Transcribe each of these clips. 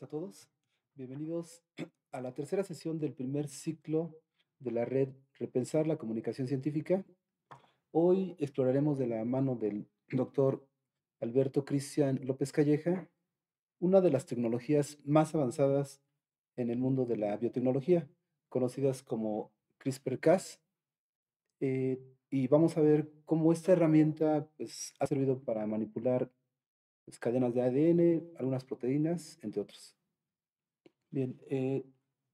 a todos. Bienvenidos a la tercera sesión del primer ciclo de la red Repensar la Comunicación Científica. Hoy exploraremos de la mano del doctor Alberto Cristian López Calleja una de las tecnologías más avanzadas en el mundo de la biotecnología, conocidas como CRISPR-Cas, y vamos a ver cómo esta herramienta pues, ha servido para manipular pues, cadenas de ADN, algunas proteínas, entre otros. Bien,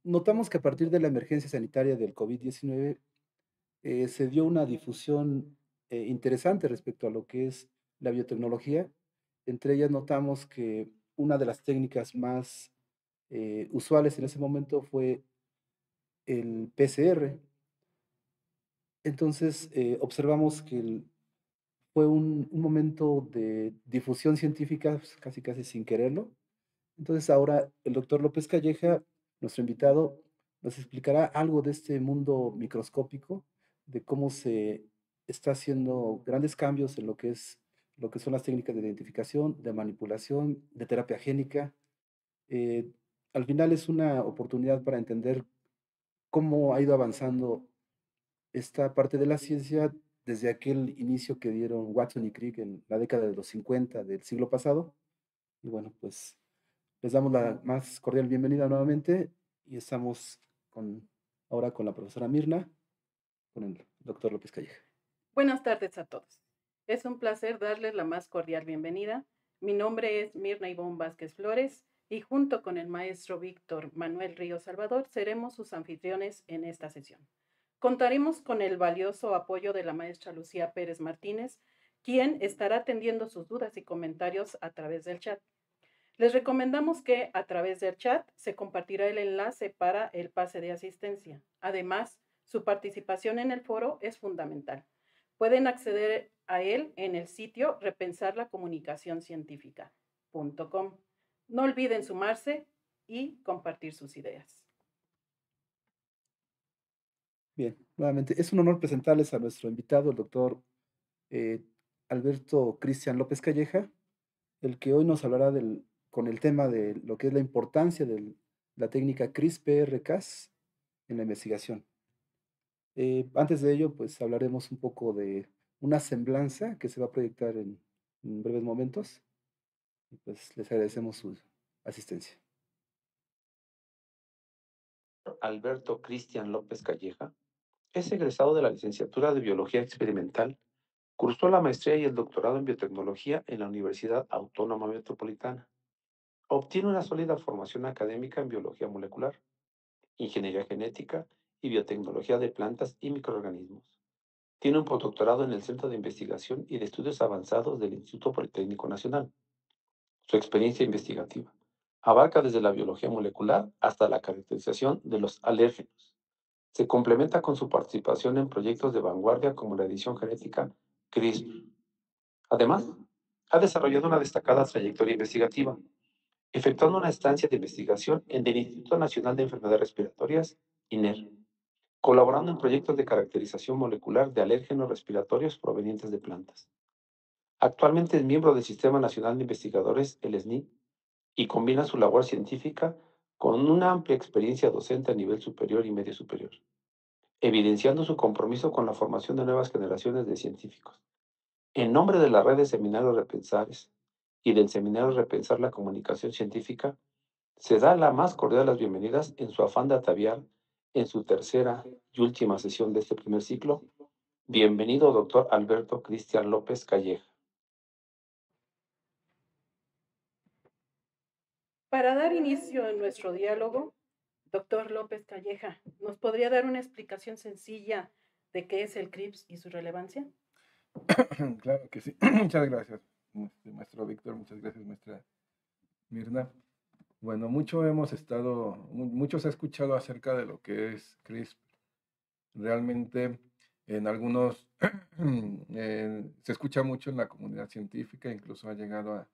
notamos que a partir de la emergencia sanitaria del COVID-19 se dio una difusión interesante respecto a lo que es la biotecnología. Entre ellas notamos que una de las técnicas más usuales en ese momento fue el PCR. Entonces, observamos que fue un momento de difusión científica pues, casi casi sin quererlo. Entonces ahora el doctor López Calleja, nuestro invitado, nos explicará algo de este mundo microscópico, de cómo se está haciendo grandes cambios en lo que son las técnicas de identificación, de manipulación, de terapia génica. Eh, Al final es una oportunidad para entender cómo ha ido avanzando esta parte de la ciencia desde aquel inicio que dieron Watson y Crick en la década de los 50 del siglo pasado. Y bueno, pues les damos la más cordial bienvenida nuevamente y estamos ahora con la profesora Mirna, con el doctor López Calleja. Buenas tardes a todos. Es un placer darles la más cordial bienvenida. Mi nombre es Mirna Ivonne Vázquez Flores y junto con el maestro Víctor Manuel Río Salvador seremos sus anfitriones en esta sesión. Contaremos con el valioso apoyo de la maestra Lucía Pérez Martínez, quien estará atendiendo sus dudas y comentarios a través del chat. Les recomendamos que a través del chat se compartirá el enlace para el pase de asistencia. Además, su participación en el foro es fundamental. Pueden acceder a él en el sitio repensarlacomunicacioncientífica.com. No olviden sumarse y compartir sus ideas. Bien, nuevamente es un honor presentarles a nuestro invitado, el doctor eh, Alberto Cristian López Calleja, el que hoy nos hablará con el tema de lo que es la importancia de la técnica CRISPR-Cas en la investigación. Antes de ello, pues hablaremos un poco de una semblanza que se va a proyectar en breves momentos. Y pues les agradecemos su asistencia. Alberto Cristian López Calleja es egresado de la licenciatura de Biología Experimental, cursó la maestría y el doctorado en biotecnología en la Universidad Autónoma Metropolitana. Obtiene una sólida formación académica en biología molecular, ingeniería genética y biotecnología de plantas y microorganismos. Tiene un postdoctorado en el Centro de Investigación y de Estudios Avanzados del Instituto Politécnico Nacional. Su experiencia investigativa abarca desde la biología molecular hasta la caracterización de los alérgenos. Se complementa con su participación en proyectos de vanguardia como la edición genética CRISPR. Además, ha desarrollado una destacada trayectoria investigativa, efectuando una estancia de investigación en el Instituto Nacional de Enfermedades Respiratorias, INER, colaborando en proyectos de caracterización molecular de alérgenos respiratorios provenientes de plantas. Actualmente es miembro del Sistema Nacional de Investigadores, el SNI, y combina su labor científica con una amplia experiencia docente a nivel superior y medio superior, evidenciando su compromiso con la formación de nuevas generaciones de científicos. En nombre de la red de seminarios Repensares y del seminario Repensar la Comunicación Científica, se da la más cordial de las bienvenidas en su afán de ataviar en su tercera y última sesión de este primer ciclo. Bienvenido, doctor Alberto Cristian López Calleja. Para dar inicio a nuestro diálogo, doctor López Calleja, ¿nos podría dar una explicación sencilla de qué es el CRISPR y su relevancia? Claro que sí. Muchas gracias, maestro Víctor. Muchas gracias, maestra Mirna. Bueno, mucho se ha escuchado acerca de lo que es CRISPR. Realmente, en algunos, se escucha mucho en la comunidad científica, incluso ha llegado a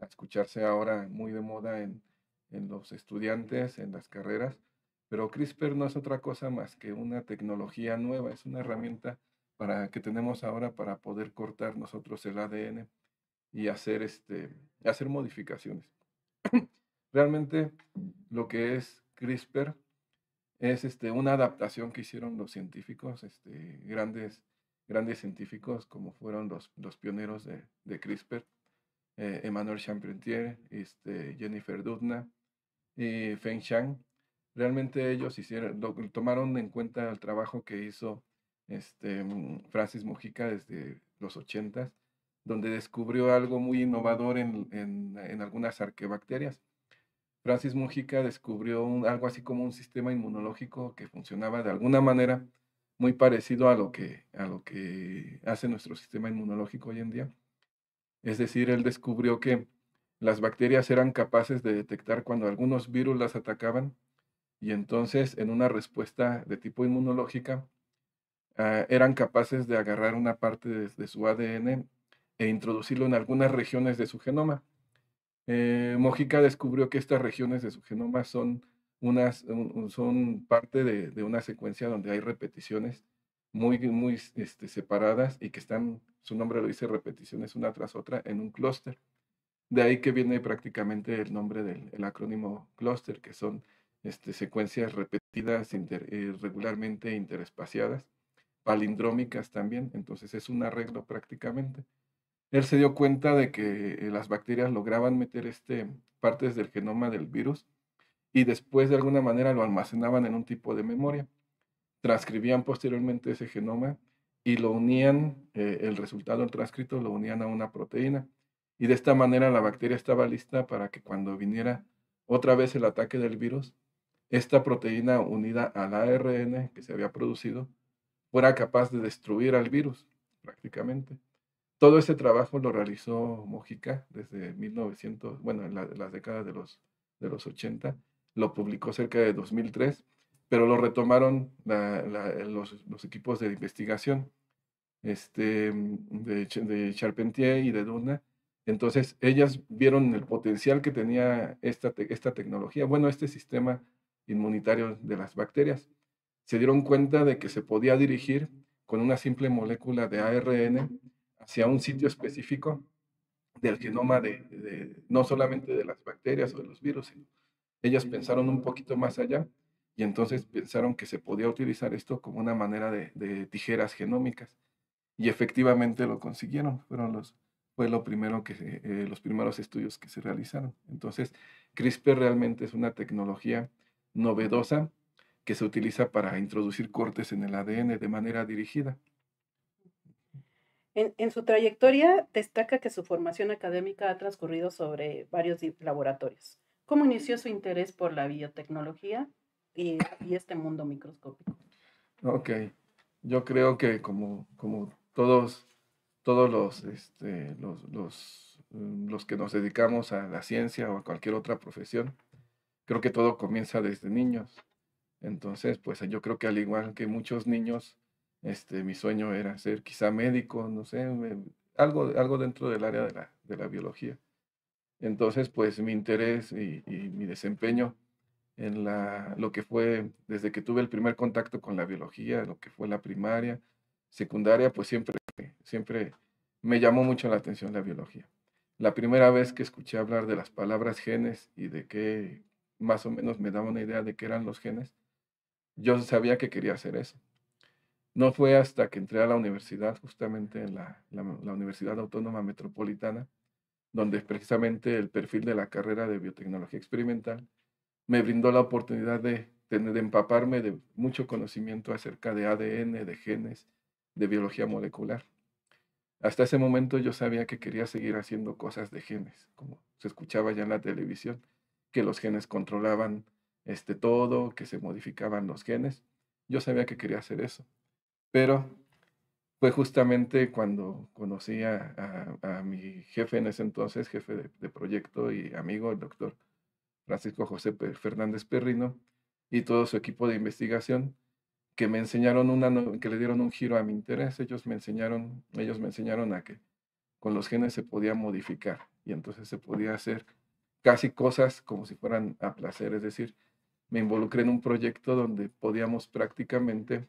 escucharse ahora muy de moda en los estudiantes, en las carreras, pero CRISPR no es otra cosa más que una tecnología nueva, es una herramienta que tenemos ahora para poder cortar nosotros el ADN y hacer modificaciones. Realmente lo que es CRISPR es una adaptación que hicieron los científicos, grandes científicos como fueron los pioneros de CRISPR, Emmanuel Charpentier, Jennifer Doudna y Feng Chang. Realmente ellos tomaron en cuenta el trabajo que hizo Francis Mujica desde los 80, donde descubrió algo muy innovador en algunas arqueobacterias. Francis Mujica descubrió algo así como un sistema inmunológico que funcionaba de alguna manera muy parecido a lo que hace nuestro sistema inmunológico hoy en día. Es decir, él descubrió que las bacterias eran capaces de detectar cuando algunos virus las atacaban y entonces en una respuesta de tipo inmunológica eran capaces de agarrar una parte de su ADN e introducirlo en algunas regiones de su genoma. Mojica descubrió que estas regiones de su genoma son parte de una secuencia donde hay repeticiones muy separadas y que su nombre lo dice, repeticiones una tras otra en un clúster. De ahí que viene prácticamente el nombre del acrónimo clúster, que son secuencias repetidas regularmente interespaciadas, palindrómicas también, entonces es un arreglo prácticamente. Él se dio cuenta de que las bacterias lograban meter partes del genoma del virus y después de alguna manera lo almacenaban en un tipo de memoria. Transcribían posteriormente ese genoma y lo unían, el resultado, el transcrito, lo unían a una proteína. Y de esta manera la bacteria estaba lista para que cuando viniera otra vez el ataque del virus, esta proteína unida al ARN que se había producido fuera capaz de destruir al virus prácticamente. Todo ese trabajo lo realizó Mojica desde 1900, bueno, en las décadas de los 80, lo publicó cerca de 2003, pero lo retomaron los equipos de investigación de Charpentier y de Doudna. Entonces, ellas vieron el potencial que tenía esta tecnología, bueno, este sistema inmunitario de las bacterias. Se dieron cuenta de que se podía dirigir con una simple molécula de ARN hacia un sitio específico del genoma no solamente de las bacterias o de los virus, sino ellas pensaron un poquito más allá y entonces pensaron que se podía utilizar esto como una manera de tijeras genómicas y efectivamente lo consiguieron. Fue los primeros estudios que se realizaron. Entonces, CRISPR realmente es una tecnología novedosa que se utiliza para introducir cortes en el ADN de manera dirigida. En su trayectoria destaca que su formación académica ha transcurrido sobre varios laboratorios. ¿Cómo inició su interés por la biotecnología y este mundo microscópico? Ok, yo creo que como todos los que nos dedicamos a la ciencia o a cualquier otra profesión, creo que todo comienza desde niños. Entonces, pues yo creo que al igual que muchos niños, mi sueño era ser quizá médico, no sé, algo dentro del área de la biología. Entonces, pues mi interés y mi desempeño en lo que fue, desde que tuve el primer contacto con la biología, lo que fue la primaria, secundaria, pues siempre me llamó mucho la atención la biología. La primera vez que escuché hablar de las palabras genes y de que más o menos me daba una idea de qué eran los genes, yo sabía que quería hacer eso. No fue hasta que entré a la universidad, justamente en la Universidad Autónoma Metropolitana, donde precisamente el perfil de la carrera de biotecnología experimental me brindó la oportunidad de empaparme de mucho conocimiento acerca de ADN, de genes, de biología molecular. Hasta ese momento yo sabía que quería seguir haciendo cosas de genes, como se escuchaba ya en la televisión, que los genes controlaban todo, que se modificaban los genes. Yo sabía que quería hacer eso, pero fue justamente cuando conocí a mi jefe en ese entonces, jefe de proyecto y amigo, el doctor Francisco José Fernández Perrino, y todo su equipo de investigación, que me enseñaron que le dieron un giro a mi interés. Ellos me enseñaron a que con los genes se podía modificar y entonces se podía hacer casi cosas como si fueran a placer. Es decir, me involucré en un proyecto donde podíamos prácticamente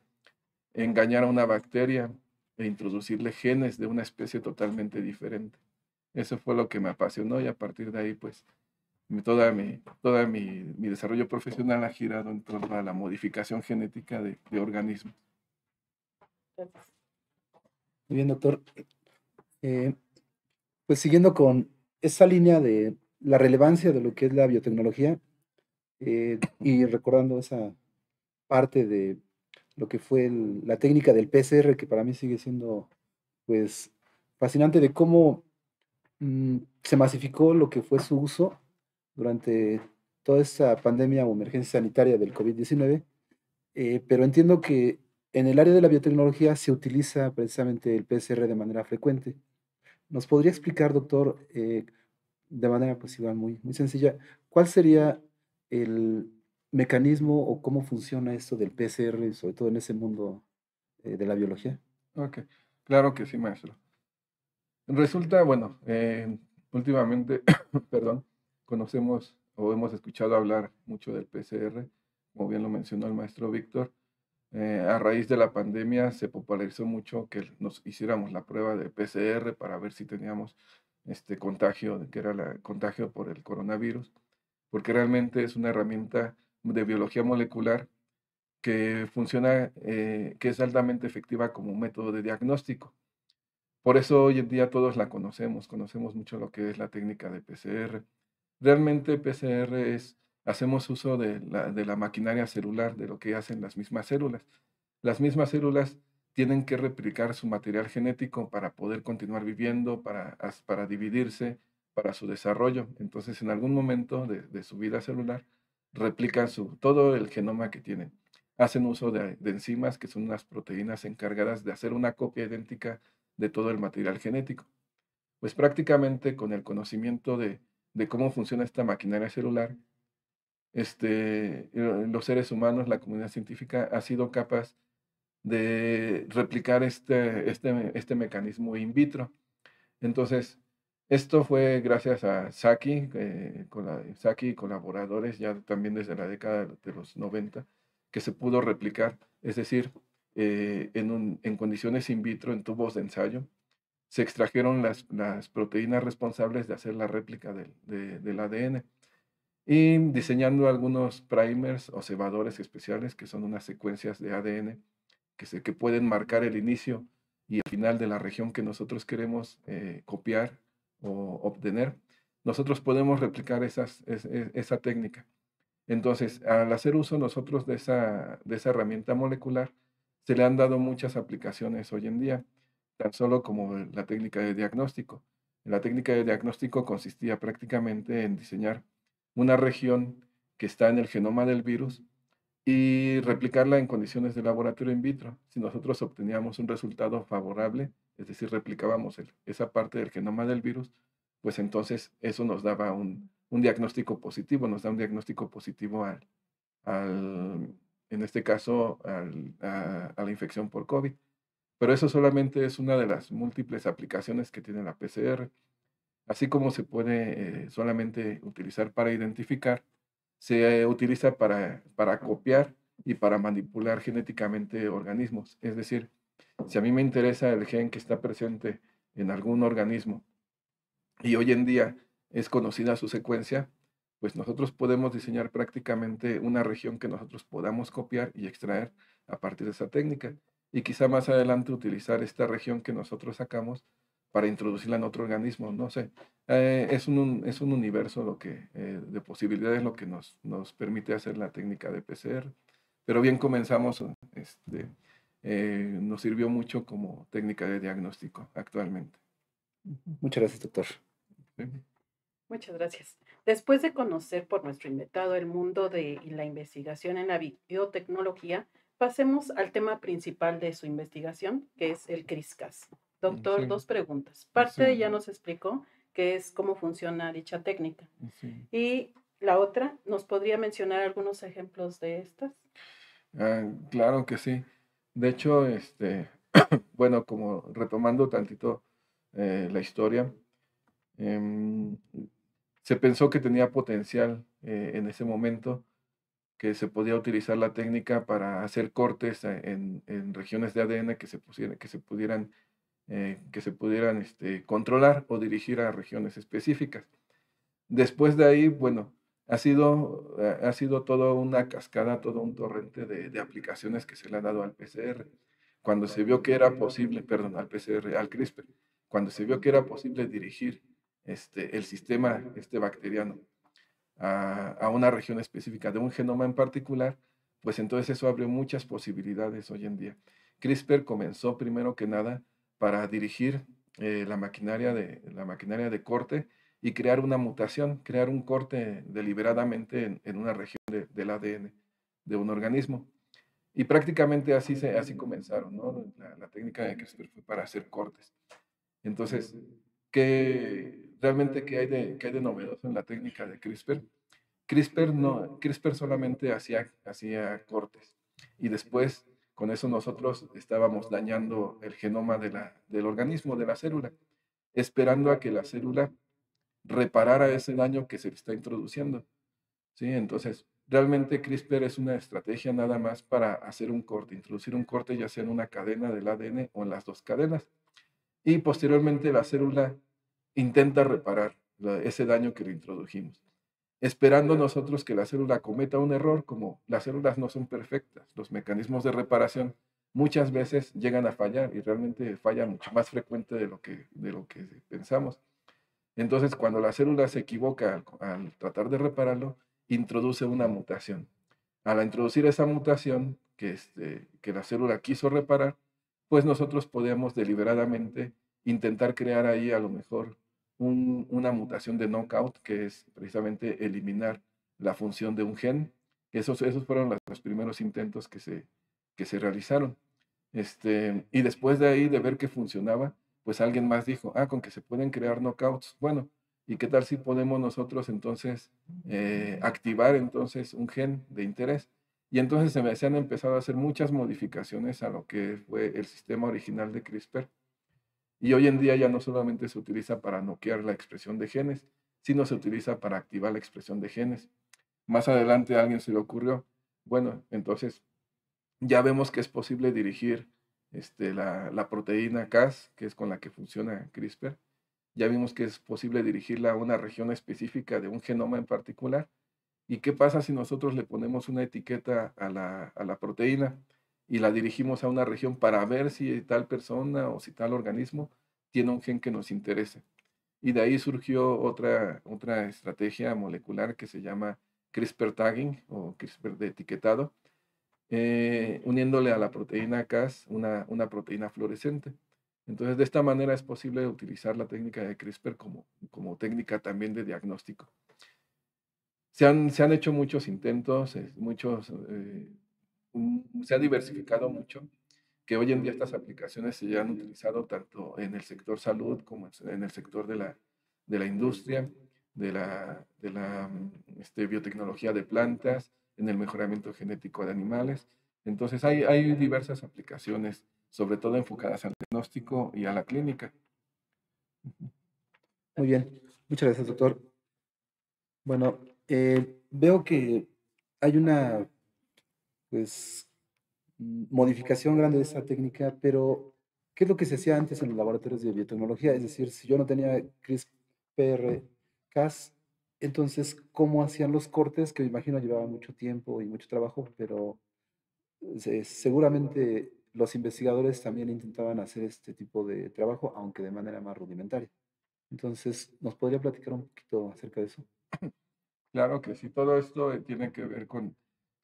engañar a una bacteria e introducirle genes de una especie totalmente diferente. Eso fue lo que me apasionó y a partir de ahí, pues, mi desarrollo profesional ha girado en torno a la modificación genética de organismos. Gracias. Muy bien, doctor. Eh, pues siguiendo con esa línea de la relevancia de lo que es la biotecnología y recordando esa parte de lo que fue la técnica del PCR, que para mí sigue siendo pues fascinante de cómo se masificó lo que fue su uso durante toda esta pandemia o emergencia sanitaria del COVID-19, pero entiendo que en el área de la biotecnología se utiliza precisamente el PCR de manera frecuente. ¿Nos podría explicar, doctor, de manera pues igual muy sencilla, cuál sería el mecanismo o cómo funciona esto del PCR, sobre todo en ese mundo de la biología? Ok, claro que sí, maestro. Resulta, bueno, últimamente, perdón, conocemos o hemos escuchado hablar mucho del PCR, como bien lo mencionó el maestro Víctor. A raíz de la pandemia se popularizó mucho que nos hiciéramos la prueba de PCR para ver si teníamos este contagio, que era el contagio por el coronavirus, porque realmente es una herramienta de biología molecular que funciona, que es altamente efectiva como un método de diagnóstico. Por eso hoy en día todos la conocemos mucho lo que es la técnica de PCR. Realmente PCR hacemos uso de la maquinaria celular, de lo que hacen las mismas células. Las mismas células tienen que replicar su material genético para poder continuar viviendo, para dividirse, para su desarrollo. Entonces, en algún momento de su vida celular, replican todo el genoma que tienen. Hacen uso de enzimas, que son unas proteínas encargadas de hacer una copia idéntica de todo el material genético. Pues prácticamente con el conocimiento de cómo funciona esta maquinaria celular, los seres humanos, la comunidad científica, ha sido capaz de replicar este mecanismo in vitro. Entonces, esto fue gracias a Saki, Saki y colaboradores, ya también desde la década de los 90, que se pudo replicar, es decir, en condiciones in vitro, en tubos de ensayo, se extrajeron las proteínas responsables de hacer la réplica del ADN y diseñando algunos primers o cebadores especiales, que son unas secuencias de ADN que pueden marcar el inicio y el final de la región que nosotros queremos copiar o obtener. Nosotros podemos replicar esa técnica. Entonces, al hacer uso nosotros de esa herramienta molecular, se le han dado muchas aplicaciones hoy en día, tan solo como la técnica de diagnóstico. La técnica de diagnóstico consistía prácticamente en diseñar una región que está en el genoma del virus y replicarla en condiciones de laboratorio in vitro. Si nosotros obteníamos un resultado favorable, es decir, replicábamos esa parte del genoma del virus, pues entonces eso nos daba un diagnóstico positivo, nos da un diagnóstico positivo en este caso, a la infección por COVID. Pero eso solamente es una de las múltiples aplicaciones que tiene la PCR. Así como se puede solamente utilizar para identificar, se utiliza para copiar y para manipular genéticamente organismos. Es decir, si a mí me interesa el gen que está presente en algún organismo y hoy en día es conocida su secuencia, pues nosotros podemos diseñar prácticamente una región que nosotros podamos copiar y extraer a partir de esa técnica. Y quizá más adelante utilizar esta región que nosotros sacamos para introducirla en otro organismo. No sé, es un universo de posibilidades lo que nos permite hacer la técnica de PCR. Pero bien comenzamos, nos sirvió mucho como técnica de diagnóstico actualmente. Muchas gracias, doctor. ¿Sí? Muchas gracias. Después de conocer por nuestro invitado el mundo de la investigación en la biotecnología, pasemos al tema principal de su investigación, que es el CRISPR-Cas. Doctor, Sí. dos preguntas. Parte Sí. ya nos explicó qué es cómo funciona dicha técnica. Sí. Y la otra, ¿nos podría mencionar algunos ejemplos de estas? Claro que sí. De hecho, bueno, como retomando tantito la historia, em, se pensó que tenía potencial en ese momento, que se podía utilizar la técnica para hacer cortes en regiones de ADN que se pudieran controlar o dirigir a regiones específicas. Después de ahí, bueno, ha sido toda una cascada, todo un torrente de aplicaciones que se le ha dado al PCR. Cuando se vio que era posible, perdón, al PCR, al CRISPR, cuando se vio que era posible dirigir el sistema bacteriano a una región específica de un genoma en particular, pues entonces eso abre muchas posibilidades hoy en día. CRISPR comenzó primero que nada para dirigir la maquinaria de corte y crear una mutación, crear un corte deliberadamente en una región del ADN de un organismo. Y prácticamente así comenzaron, ¿no? La técnica de CRISPR fue para hacer cortes. Entonces, realmente qué hay de novedoso en la técnica de CRISPR? CRISPR solamente hacía cortes y después con eso nosotros estábamos dañando el genoma del organismo, de la célula, esperando a que la célula reparara ese daño que se le está introduciendo. ¿Sí? Entonces, realmente CRISPR es una estrategia nada más para hacer un corte, introducir un corte ya sea en una cadena del ADN o en las dos cadenas. Y posteriormente la célula intenta reparar ese daño que le introdujimos, esperando nosotros que la célula cometa un error. Como las células no son perfectas, los mecanismos de reparación muchas veces llegan a fallar y realmente fallan mucho más frecuente de lo que pensamos. Entonces, cuando la célula se equivoca al tratar de repararlo, introduce una mutación. Al introducir esa mutación que la célula quiso reparar, pues nosotros podemos deliberadamente intentar crear ahí a lo mejor una mutación de knockout, que es precisamente eliminar la función de un gen. Esos fueron los primeros intentos que se realizaron. Y después de ahí, de ver que funcionaba, pues alguien más dijo, con que se pueden crear knockouts. Bueno, ¿y qué tal si podemos nosotros entonces activar entonces un gen de interés? Y entonces se han empezado a hacer muchas modificaciones a lo que fue el sistema original de CRISPR. Y hoy en día ya no solamente se utiliza para noquear la expresión de genes, sino se utiliza para activar la expresión de genes. Más adelante a alguien se le ocurrió, bueno, entonces ya vemos que es posible dirigir la proteína Cas, que es con la que funciona CRISPR. Ya vimos que es posible dirigirla a una región específica de un genoma en particular. ¿Y qué pasa si nosotros le ponemos una etiqueta a la proteína y la dirigimos a una región para ver si tal persona o si tal organismo tiene un gen que nos interese? Y de ahí surgió otra estrategia molecular que se llama CRISPR tagging o CRISPR de etiquetado, uniéndole a la proteína Cas una proteína fluorescente. Entonces, de esta manera es posible utilizar la técnica de CRISPR como técnica también de diagnóstico. Se han hecho muchos intentos, se ha diversificado mucho, que hoy en día estas aplicaciones se han utilizado tanto en el sector salud como en el sector de la industria, de la biotecnología de plantas, en el mejoramiento genético de animales. Entonces hay diversas aplicaciones, sobre todo enfocadas al diagnóstico y a la clínica. Muy bien, muchas gracias, doctor. Bueno, veo que hay una, pues, modificación grande de esa técnica, pero ¿qué es lo que se hacía antes en los laboratorios de biotecnología? Es decir, si yo no tenía CRISPR-Cas, entonces, ¿cómo hacían los cortes? Que me imagino llevaba mucho tiempo y mucho trabajo, pero seguramente los investigadores también intentaban hacer este tipo de trabajo, aunque de manera más rudimentaria. Entonces, ¿nos podría platicar un poquito acerca de eso? Claro que sí, todo esto tiene que ver con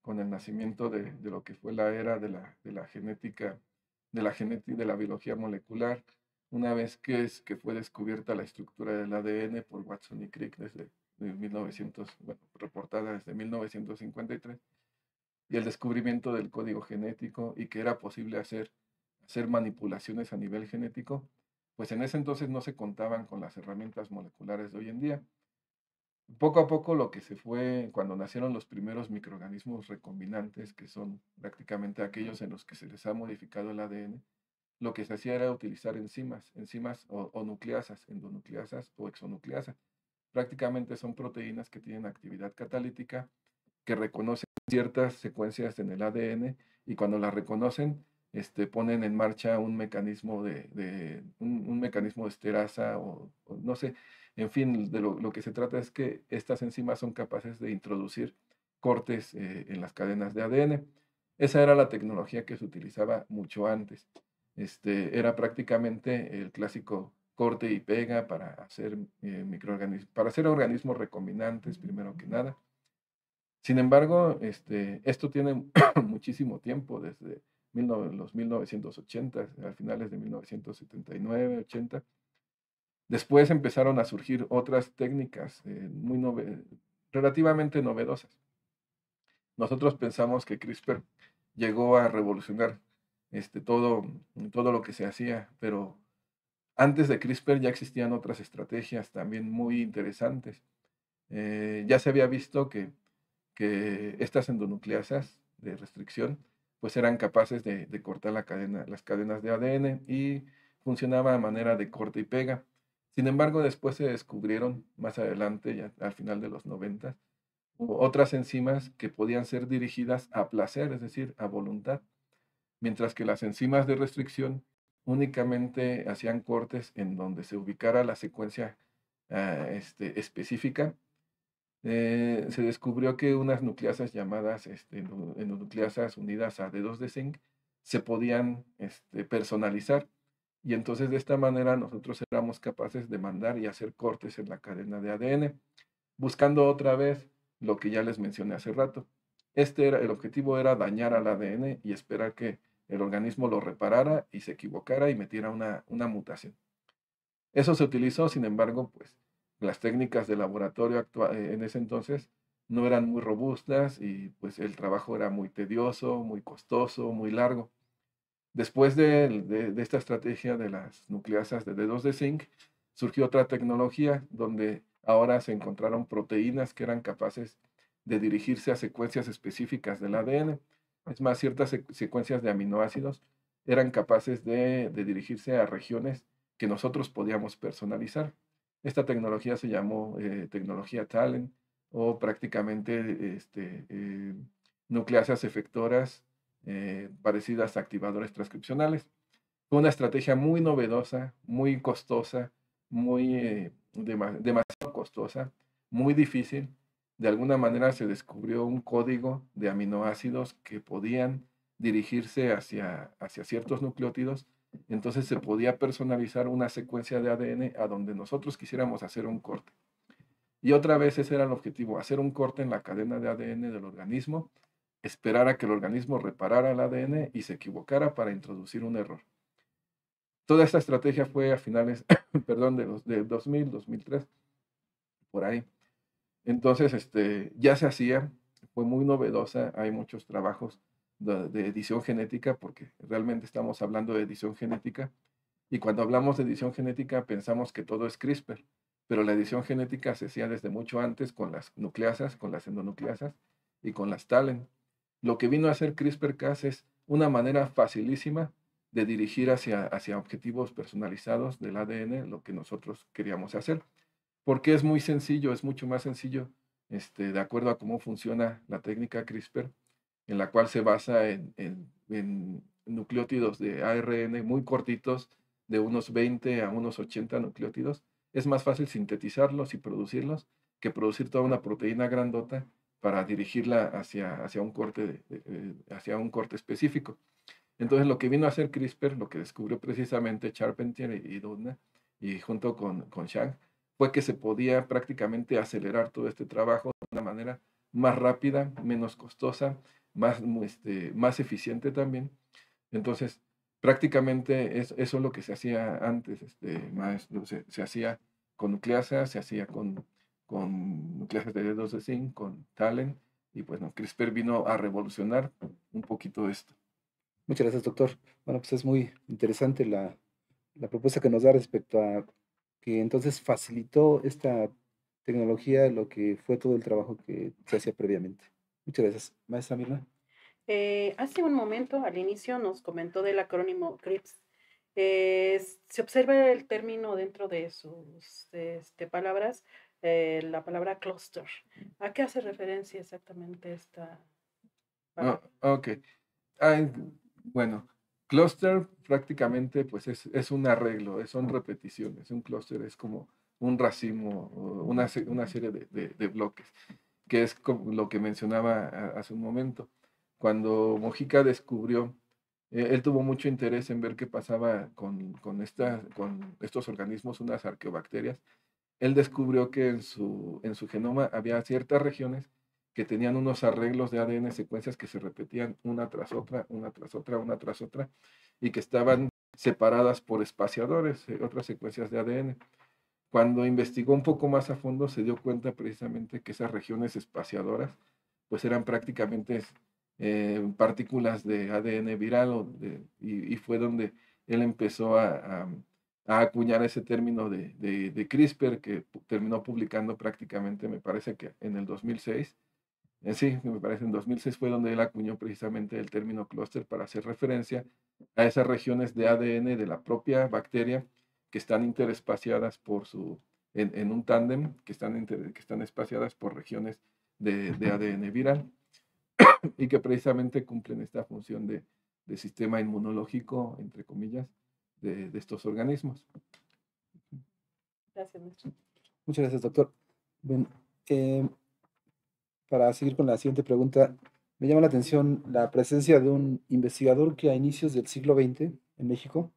el nacimiento de lo que fue la era de la genética, de la biología molecular, una vez que fue descubierta la estructura del ADN por Watson y Crick desde 1900, bueno, reportada desde 1953, y el descubrimiento del código genético y que era posible hacer manipulaciones a nivel genético, pues en ese entonces no se contaban con las herramientas moleculares de hoy en día. Poco a poco lo que se fue, cuando nacieron los primeros microorganismos recombinantes, que son prácticamente aquellos en los que se les ha modificado el ADN, lo que se hacía era utilizar enzimas o nucleasas, endonucleasas o exonucleasas. Prácticamente son proteínas que tienen actividad catalítica, que reconocen ciertas secuencias en el ADN y cuando las reconocen, ponen en marcha un mecanismo un mecanismo de esterasa o no sé. En fin, de lo que se trata es que estas enzimas son capaces de introducir cortes en las cadenas de ADN. Esa era la tecnología que se utilizaba mucho antes. Era prácticamente el clásico corte y pega para hacer para hacer organismos recombinantes, primero que nada. Sin embargo, esto tiene muchísimo tiempo, desde los 1980, a finales de 1979, 80. Después empezaron a surgir otras técnicas relativamente novedosas. Nosotros pensamos que CRISPR llegó a revolucionar todo lo que se hacía, pero antes de CRISPR ya existían otras estrategias también muy interesantes. Ya se había visto que estas endonucleasas de restricción pues eran capaces de cortar las cadenas de ADN y funcionaba a manera de corte y pega. Sin embargo, después se descubrieron más adelante, ya al final de los 90, otras enzimas que podían ser dirigidas a placer, es decir, a voluntad, mientras que las enzimas de restricción únicamente hacían cortes en donde se ubicara la secuencia específica. Se descubrió que unas nucleasas llamadas endonucleasas unidas a dedos de zinc se podían personalizar, y entonces de esta manera nosotros éramos capaces de mandar y hacer cortes en la cadena de ADN, buscando otra vez lo que ya les mencioné hace rato. El objetivo era dañar al ADN y esperar que el organismo lo reparara y se equivocara y metiera una mutación. Eso se utilizó, sin embargo, pues las técnicas de laboratorio en ese entonces no eran muy robustas y pues el trabajo era muy tedioso, muy costoso, muy largo. Después de esta estrategia de las nucleasas de dedos de zinc, surgió otra tecnología donde ahora se encontraron proteínas que eran capaces de dirigirse a secuencias específicas del ADN. Es más, ciertas secuencias de aminoácidos eran capaces de dirigirse a regiones que nosotros podíamos personalizar. Esta tecnología se llamó tecnología TALEN, o prácticamente nucleasas efectoras parecidas a activadores transcripcionales. Fue una estrategia muy novedosa, muy costosa, demasiado costosa, muy difícil. De alguna manera se descubrió un código de aminoácidos que podían dirigirse hacia ciertos nucleótidos. Entonces se podía personalizar una secuencia de ADN a donde nosotros quisiéramos hacer un corte. Y otra vez ese era el objetivo, hacer un corte en la cadena de ADN del organismo, esperar a que el organismo reparara el ADN y se equivocara para introducir un error. Toda esta estrategia fue a finales, perdón, de 2000, 2003, por ahí. Entonces, ya se hacía, fue muy novedosa, hay muchos trabajos de edición genética, porque realmente estamos hablando de edición genética, y cuando hablamos de edición genética pensamos que todo es CRISPR, pero la edición genética se hacía desde mucho antes con las nucleasas, con las endonucleasas y con las TALEN. Lo que vino a hacer CRISPR-Cas es una manera facilísima de dirigir hacia objetivos personalizados del ADN lo que nosotros queríamos hacer, porque es muy sencillo, es mucho más sencillo, de acuerdo a cómo funciona la técnica CRISPR, en la cual se basa en nucleótidos de ARN muy cortitos, de unos 20 a unos 80 nucleótidos. Es más fácil sintetizarlos y producirlos que producir toda una proteína grandota para dirigirla hacia un corte específico. Entonces, lo que vino a hacer CRISPR, lo que descubrió precisamente Charpentier y Doudna, y junto con Shang, fue que se podía prácticamente acelerar todo este trabajo de una manera más rápida, menos costosa, más eficiente también. Entonces, prácticamente eso es lo que se hacía antes, maestro. Se hacía con nucleasas, se hacía con nucleasas de dedos de zinc, con TALEN, y pues no, CRISPR vino a revolucionar un poquito esto. Muchas gracias, doctor. Bueno, pues es muy interesante la propuesta que nos da respecto a que entonces facilitó esta tecnología lo que fue todo el trabajo que se hacía previamente. Muchas gracias. Maestra Mirna. Hace un momento, al inicio, nos comentó del acrónimo CRISPR. Se observa el término dentro de sus palabras, la palabra cluster. ¿A qué hace referencia exactamente esta palabra? Ok. Bueno, cluster prácticamente pues es un arreglo, son repeticiones. Un clúster es como un racimo, una serie de bloques, que es como lo que mencionaba hace un momento. Cuando Mojica descubrió, él tuvo mucho interés en ver qué pasaba con estos organismos, unas arqueobacterias. Él descubrió que en su genoma había ciertas regiones que tenían unos arreglos de ADN, secuencias que se repetían una tras otra, una tras otra, una tras otra, y que estaban separadas por espaciadores, otras secuencias de ADN. Cuando investigó un poco más a fondo, se dio cuenta precisamente que esas regiones espaciadoras, pues eran prácticamente partículas de ADN viral, y fue donde él empezó a acuñar ese término de CRISPR, que terminó publicando prácticamente, me parece que en el 2006. Sí, me parece en 2006 fue donde él acuñó precisamente el término clúster para hacer referencia a esas regiones de ADN de la propia bacteria que están interespaciadas en un tándem, que están espaciadas por regiones de ADN viral y que precisamente cumplen esta función de sistema inmunológico, entre comillas, de estos organismos. Gracias, maestro. Muchas gracias, doctor. Bien, para seguir con la siguiente pregunta, me llama la atención la presencia de un investigador que a inicios del siglo XX en México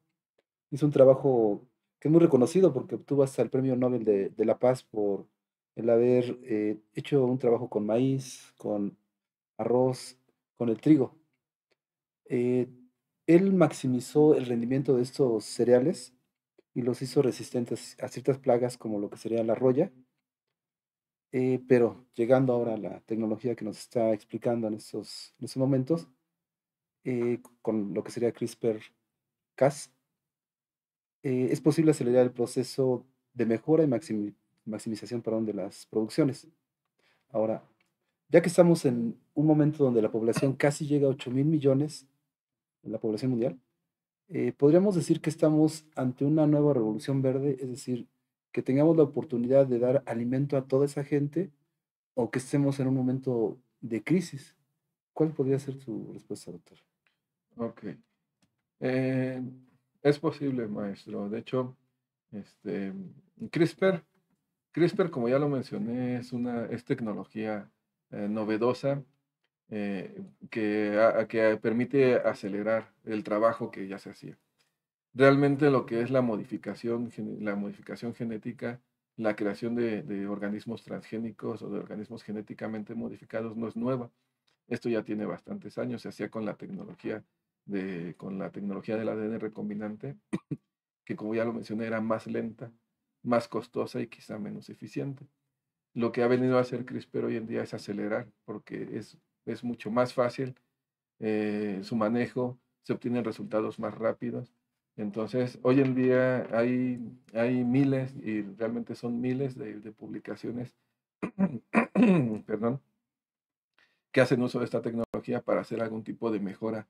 hizo un trabajo que es muy reconocido porque obtuvo hasta el Premio Nobel de la Paz por el haber hecho un trabajo con maíz, con arroz, con el trigo. Eh, Él maximizó el rendimiento de estos cereales y los hizo resistentes a ciertas plagas como lo que sería la roya. Pero llegando ahora a la tecnología que nos está explicando en estos momentos, con lo que sería CRISPR-Cas, es posible acelerar el proceso de mejora y maximización, perdón, de las producciones. Ahora, ya que estamos en un momento donde la población casi llega a 8.000 millones, la población mundial, podríamos decir que estamos ante una nueva revolución verde, es decir, que tengamos la oportunidad de dar alimento a toda esa gente o que estemos en un momento de crisis. ¿Cuál podría ser su respuesta, doctor? Ok. Eh, es posible, maestro. De hecho, este, CRISPR, CRISPR, como ya lo mencioné, es tecnología novedosa, que permite acelerar el trabajo que ya se hacía. Realmente lo que es la modificación genética, la creación de organismos transgénicos o de organismos genéticamente modificados no es nueva. Esto ya tiene bastantes años, se hacía con la tecnología del ADN recombinante, que como ya lo mencioné era más lenta, más costosa y quizá menos eficiente. Lo que ha venido a hacer CRISPR hoy en día es acelerar, porque es mucho más fácil su manejo, se obtienen resultados más rápidos. Entonces, hoy en día hay miles, y realmente son miles de publicaciones, perdón, que hacen uso de esta tecnología para hacer algún tipo de mejora,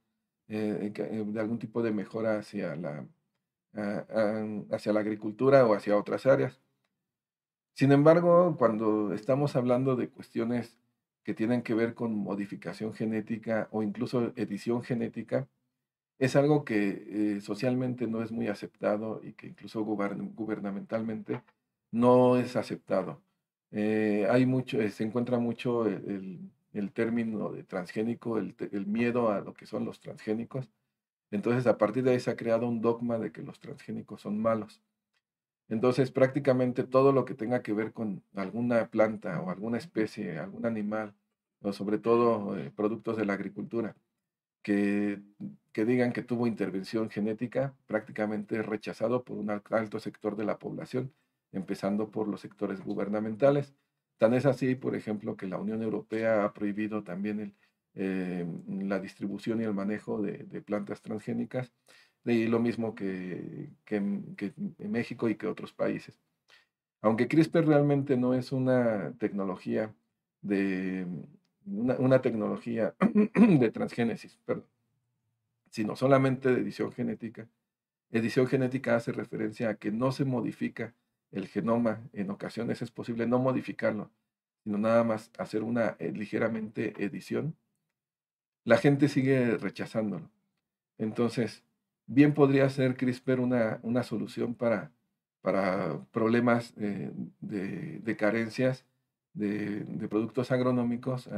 de algún tipo de mejora hacia la agricultura o hacia otras áreas. Sin embargo, cuando estamos hablando de cuestiones que tienen que ver con modificación genética o incluso edición genética, es algo que socialmente no es muy aceptado y que incluso gubernamentalmente no es aceptado. Se encuentra mucho el término de transgénico, el miedo a lo que son los transgénicos. Entonces, a partir de ahí se ha creado un dogma de que los transgénicos son malos. Entonces, prácticamente todo lo que tenga que ver con alguna planta o alguna especie, algún animal, o sobre todo productos de la agricultura, que, que digan que tuvo intervención genética, prácticamente es rechazado por un alto sector de la población, empezando por los sectores gubernamentales. Tan es así, por ejemplo, que la Unión Europea ha prohibido también la distribución y el manejo de plantas transgénicas, y lo mismo que en México y que otros países. Aunque CRISPR realmente no es una tecnología de, una tecnología de transgénesis, perdón, sino solamente de edición genética. Edición genética hace referencia a que no se modifica el genoma, en ocasiones es posible no modificarlo, sino nada más hacer una ligeramente edición. La gente sigue rechazándolo. Entonces, bien podría ser CRISPR una solución para problemas de carencias de productos agronómicos,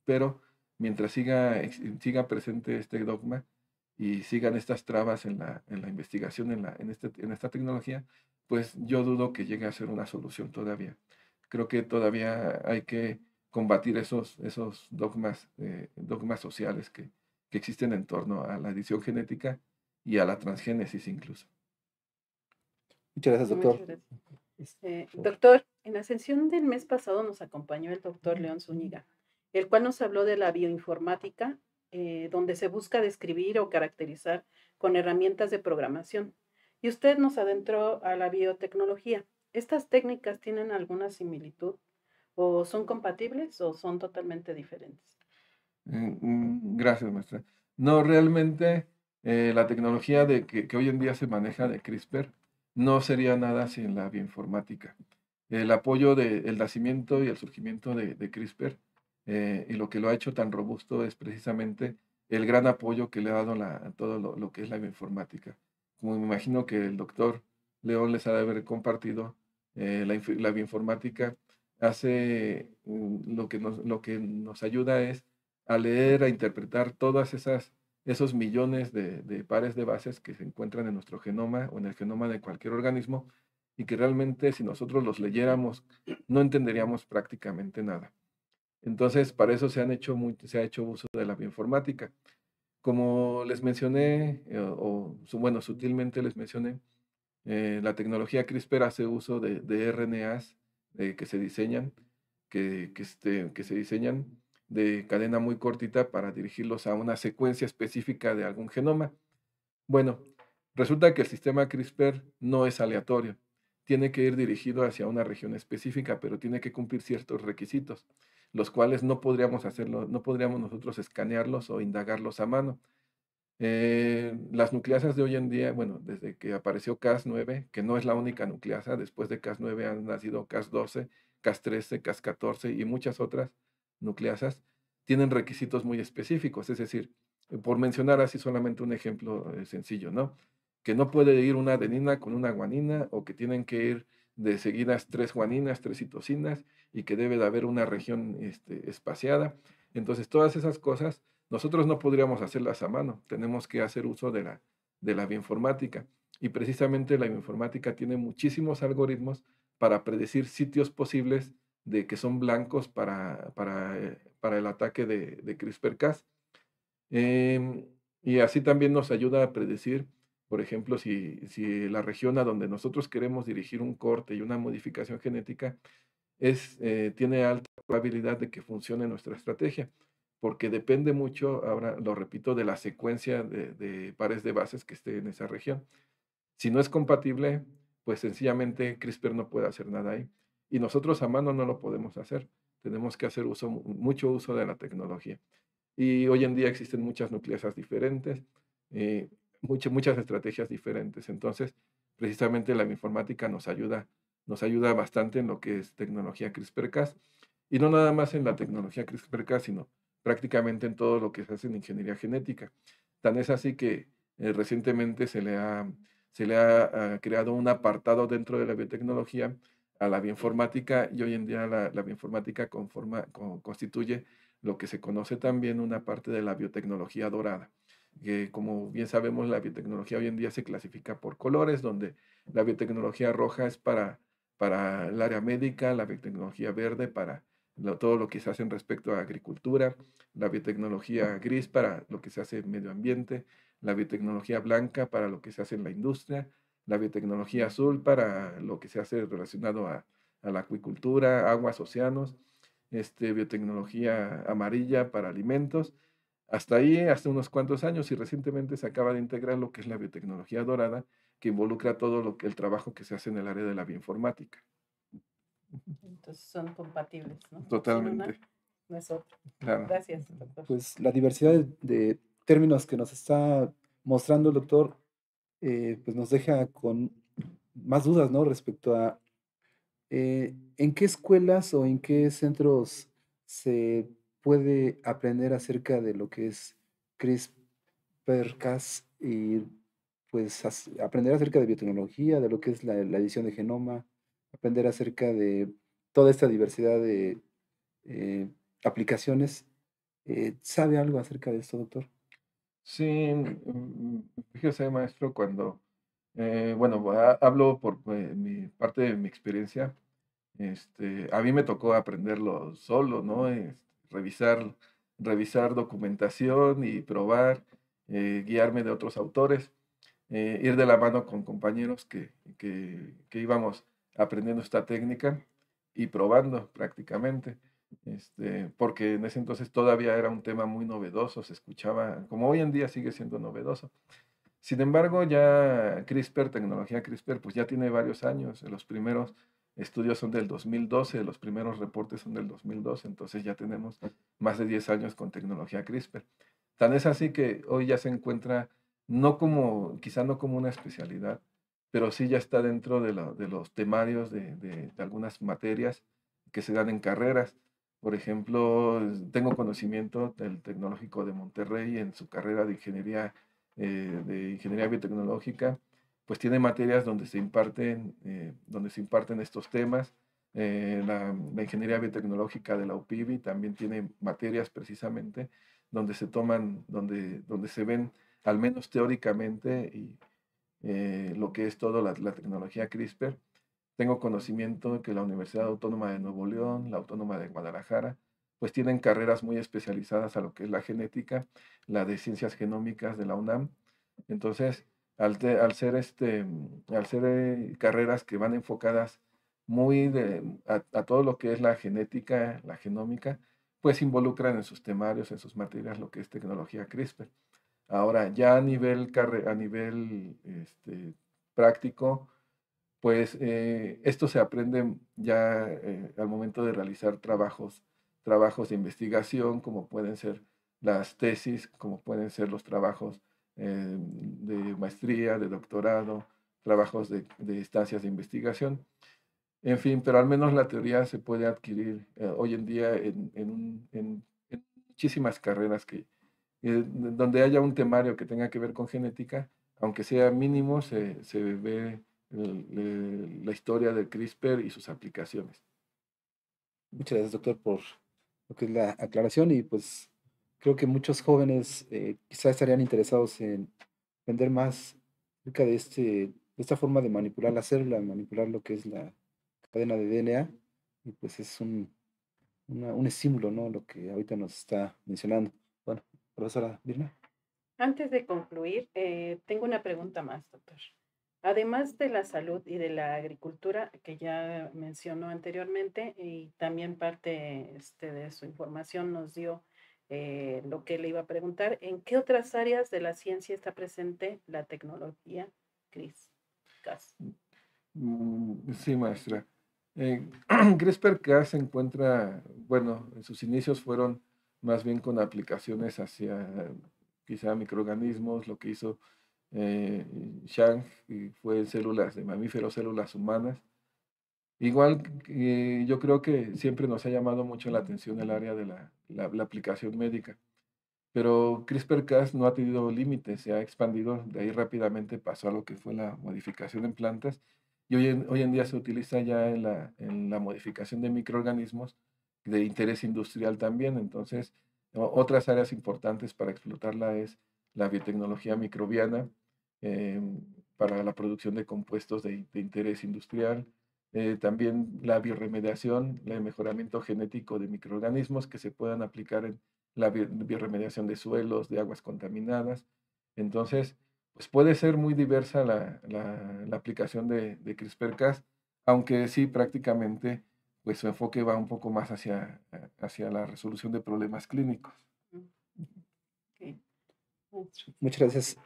pero mientras siga presente este dogma y sigan estas trabas en la investigación en esta tecnología, pues yo dudo que llegue a ser una solución todavía. Creo que todavía hay que combatir esos dogmas sociales que existen en torno a la edición genética y a la transgénesis incluso. Muchas gracias, Muchas doctor. gracias. Doctor, en la sesión del mes pasado nos acompañó el doctor León Zúñiga, el cual nos habló de la bioinformática, donde se busca describir o caracterizar con herramientas de programación. Y usted nos adentró a la biotecnología. ¿Estas técnicas tienen alguna similitud o son compatibles o son totalmente diferentes? Gracias, maestra. No, realmente la tecnología que hoy en día se maneja de CRISPR no sería nada sin la bioinformática. El apoyo del nacimiento y el surgimiento de CRISPR y lo que lo ha hecho tan robusto es precisamente el gran apoyo que le ha dado a todo lo que es la bioinformática. Como me imagino que el doctor León les ha de haber compartido, la bioinformática hace lo que nos ayuda es a leer, a interpretar esos millones de pares de bases que se encuentran en nuestro genoma o en el genoma de cualquier organismo y que realmente si nosotros los leyéramos no entenderíamos prácticamente nada. Entonces, para eso se ha hecho uso de la bioinformática. Como les mencioné, bueno, sutilmente les mencioné, la tecnología CRISPR hace uso de RNAs que se diseñan, que se diseñan de cadena muy cortita para dirigirlos a una secuencia específica de algún genoma. Bueno, resulta que el sistema CRISPR no es aleatorio. Tiene que ir dirigido hacia una región específica, pero tiene que cumplir ciertos requisitos, los cuales no podríamos hacerlo, no podríamos nosotros escanearlos o indagarlos a mano. Las nucleasas de hoy en día, bueno, desde que apareció Cas9, que no es la única nucleasa, después de Cas9 han nacido Cas12, Cas13, Cas14 y muchas otras nucleasas, tienen requisitos muy específicos, es decir, por mencionar así solamente un ejemplo sencillo, ¿no? Que no puede ir una adenina con una guanina o que tienen que ir de seguidas 3 guaninas, 3 citosinas y que debe de haber una región espaciada. Entonces, todas esas cosas nosotros no podríamos hacerlas a mano, tenemos que hacer uso de la bioinformática. Y precisamente la bioinformática tiene muchísimos algoritmos para predecir sitios posibles de que son blancos para el ataque de CRISPR-Cas. Y así también nos ayuda a predecir, por ejemplo, si la región a donde nosotros queremos dirigir un corte y una modificación genética tiene alta probabilidad de que funcione nuestra estrategia, porque depende mucho, ahora lo repito, de la secuencia de pares de bases que esté en esa región. Si no es compatible, pues sencillamente CRISPR no puede hacer nada ahí. Y nosotros a mano no lo podemos hacer. Tenemos que hacer mucho uso de la tecnología. Y hoy en día existen muchas nucleasas diferentes, muchas estrategias diferentes. Entonces, precisamente la informática nos ayuda bastante en lo que es tecnología CRISPR-Cas. Y no nada más en la tecnología CRISPR-Cas, sino prácticamente en todo lo que se hace en ingeniería genética. Tan es así que recientemente se le ha creado un apartado dentro de la biotecnología a la bioinformática y hoy en día la bioinformática constituye lo que se conoce también una parte de la biotecnología dorada, que como bien sabemos la biotecnología hoy en día se clasifica por colores, donde la biotecnología roja es para el área médica, la biotecnología verde para todo lo que se hace en respecto a agricultura, la biotecnología gris para lo que se hace en medio ambiente, la biotecnología blanca para lo que se hace en la industria, la biotecnología azul para lo que se hace relacionado a la acuicultura, aguas, océanos, biotecnología amarilla para alimentos. Hasta ahí, hasta unos cuantos años, y recientemente se acaba de integrar lo que es la biotecnología dorada, que involucra todo el trabajo que se hace en el área de la bioinformática. Entonces son compatibles, ¿no? Totalmente. Una, no es otra. Claro. Gracias, doctor. Pues la diversidad de términos que nos está mostrando el doctor, pues nos deja con más dudas, ¿no? Respecto a en qué escuelas o en qué centros se puede aprender acerca de lo que es CRISPR-Cas y pues aprender acerca de biotecnología, de lo que es la edición de genoma, aprender acerca de toda esta diversidad de eh, aplicaciones. ¿Sabe algo acerca de esto, doctor? Sí, fíjese, maestro, cuando, bueno, hablo por mi parte de mi experiencia. A mí me tocó aprenderlo solo, ¿no? Revisar, revisar documentación y probar, guiarme de otros autores, ir de la mano con compañeros que íbamos aprendiendo esta técnica y probando prácticamente. Porque en ese entonces todavía era un tema muy novedoso, se escuchaba, como hoy en día sigue siendo novedoso. Sin embargo, ya CRISPR, tecnología CRISPR, pues ya tiene varios años. Los primeros estudios son del 2012, los primeros reportes son del 2012, entonces ya tenemos más de 10 años con tecnología CRISPR. Tan es así que hoy ya se encuentra, no como, quizá no como una especialidad, pero sí ya está dentro de los temarios de algunas materias que se dan en carreras. Por ejemplo, tengo conocimiento del Tecnológico de Monterrey en su carrera de ingeniería biotecnológica, pues tiene materias donde se imparten estos temas. La ingeniería biotecnológica de la UPIBI también tiene materias precisamente donde se toman, donde se ven, al menos teóricamente, y, lo que es toda la tecnología CRISPR. Tengo conocimiento de que la Universidad Autónoma de Nuevo León, la Autónoma de Guadalajara, pues tienen carreras muy especializadas a lo que es la genética, la de ciencias genómicas de la UNAM. Entonces, al ser carreras que van enfocadas a todo lo que es la genética, la genómica, pues involucran en sus temarios, en sus materias, lo que es tecnología CRISPR. Ahora, ya a nivel práctico, pues esto se aprende ya al momento de realizar trabajos de investigación, como pueden ser las tesis, como pueden ser los trabajos de maestría, de doctorado, trabajos de estancias de investigación. En fin, pero al menos la teoría se puede adquirir hoy en día en muchísimas carreras donde haya un temario que tenga que ver con genética, aunque sea mínimo, se ve la historia del CRISPR y sus aplicaciones. Muchas gracias, doctor, por lo que es la aclaración y pues creo que muchos jóvenes quizá estarían interesados en aprender más acerca de de esta forma de manipular la célula, manipular lo que es la cadena de DNA y pues es un estímulo, ¿no? Lo que ahorita nos está mencionando. Bueno, profesora Virna. Antes de concluir, tengo una pregunta más, doctor. Además de la salud y de la agricultura, que ya mencionó anteriormente, y también parte de su información nos dio lo que le iba a preguntar, ¿en qué otras áreas de la ciencia está presente la tecnología CRISPR-Cas? Sí, maestra. CRISPR-Cas se encuentra, bueno, en sus inicios fueron más bien con aplicaciones hacia quizá microorganismos, lo que hizo Chang y fue en células de mamíferos, células humanas. Igual que yo creo que siempre nos ha llamado mucho la atención el área de la aplicación médica, pero CRISPR-Cas no ha tenido límites, se ha expandido, de ahí rápidamente pasó a lo que fue la modificación en plantas y hoy en día se utiliza ya en la modificación de microorganismos de interés industrial también. Entonces, otras áreas importantes para explotarla es la biotecnología microbiana para la producción de compuestos de interés industrial, también la bioremediación, el mejoramiento genético de microorganismos que se puedan aplicar en la bioremediación de suelos, de aguas contaminadas. Entonces, pues puede ser muy diversa la aplicación de CRISPR-Cas, aunque sí prácticamente pues su enfoque va un poco más hacia la resolución de problemas clínicos. Okay. Muchas gracias.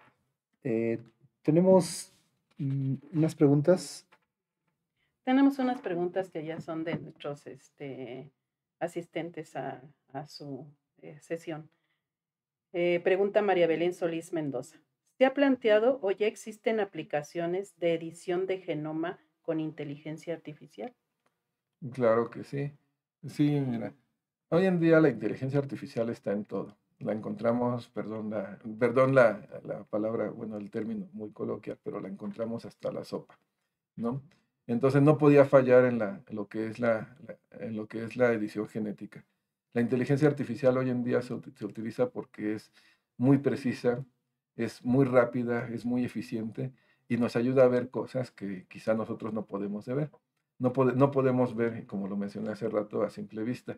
Tenemos unas preguntas. Tenemos unas preguntas que ya son de nuestros asistentes a su sesión. Pregunta María Belén Solís Mendoza. ¿Se ha planteado o ya existen aplicaciones de edición de genoma con inteligencia artificial? Claro que sí. Sí, mira, hoy en día la inteligencia artificial está en todo. la encontramos, perdón la palabra, bueno, el término muy coloquial, pero la encontramos hasta la sopa, ¿no? Entonces no podía fallar en lo que es en lo que es la edición genética. La inteligencia artificial hoy en día se utiliza porque es muy precisa, es muy rápida, es muy eficiente y nos ayuda a ver cosas que quizá nosotros no podemos ver. No podemos ver, como lo mencioné hace rato, a simple vista.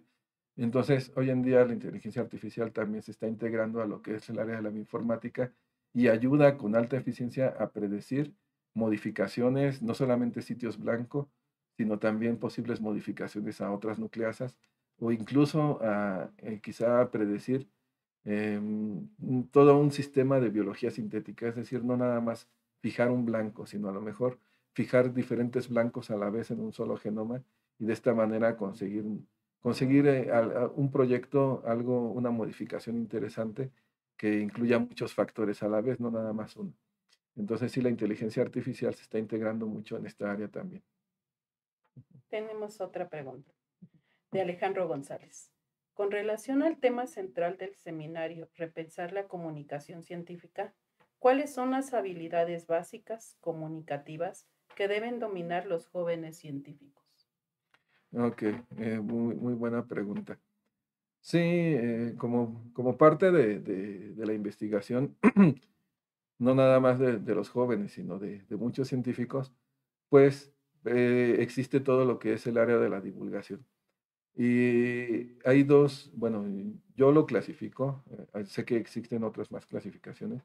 Entonces, hoy en día la inteligencia artificial también se está integrando a lo que es el área de la bioinformática y ayuda con alta eficiencia a predecir modificaciones, no solamente sitios blancos, sino también posibles modificaciones a otras nucleasas o incluso a quizá a predecir todo un sistema de biología sintética, es decir, no nada más fijar un blanco, sino a lo mejor fijar diferentes blancos a la vez en un solo genoma y de esta manera conseguir un proyecto, algo, una modificación interesante que incluya muchos factores a la vez, no nada más uno. Entonces sí, la inteligencia artificial se está integrando mucho en esta área también. Tenemos otra pregunta de Alejandro González. Con relación al tema central del seminario, repensar la comunicación científica, ¿cuáles son las habilidades básicas comunicativas que deben dominar los jóvenes científicos? Ok, muy buena pregunta. Sí, como parte de la investigación, no nada más de los jóvenes, sino de muchos científicos, pues existe todo lo que es el área de la divulgación. Y hay dos, bueno, yo lo clasifico, sé que existen otras más clasificaciones,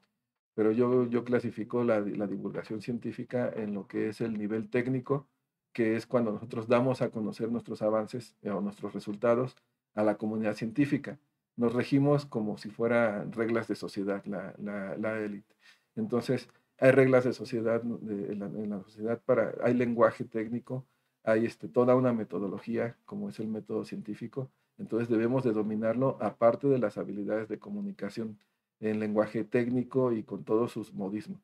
pero yo clasifico la divulgación científica en lo que es el nivel técnico, que es cuando nosotros damos a conocer nuestros avances o nuestros resultados a la comunidad científica. Nos regimos como si fueran reglas de sociedad, la élite. Entonces, hay reglas de sociedad, en la sociedad hay lenguaje técnico, hay toda una metodología, como es el método científico, entonces debemos de dominarlo aparte de las habilidades de comunicación en lenguaje técnico y con todos sus modismos.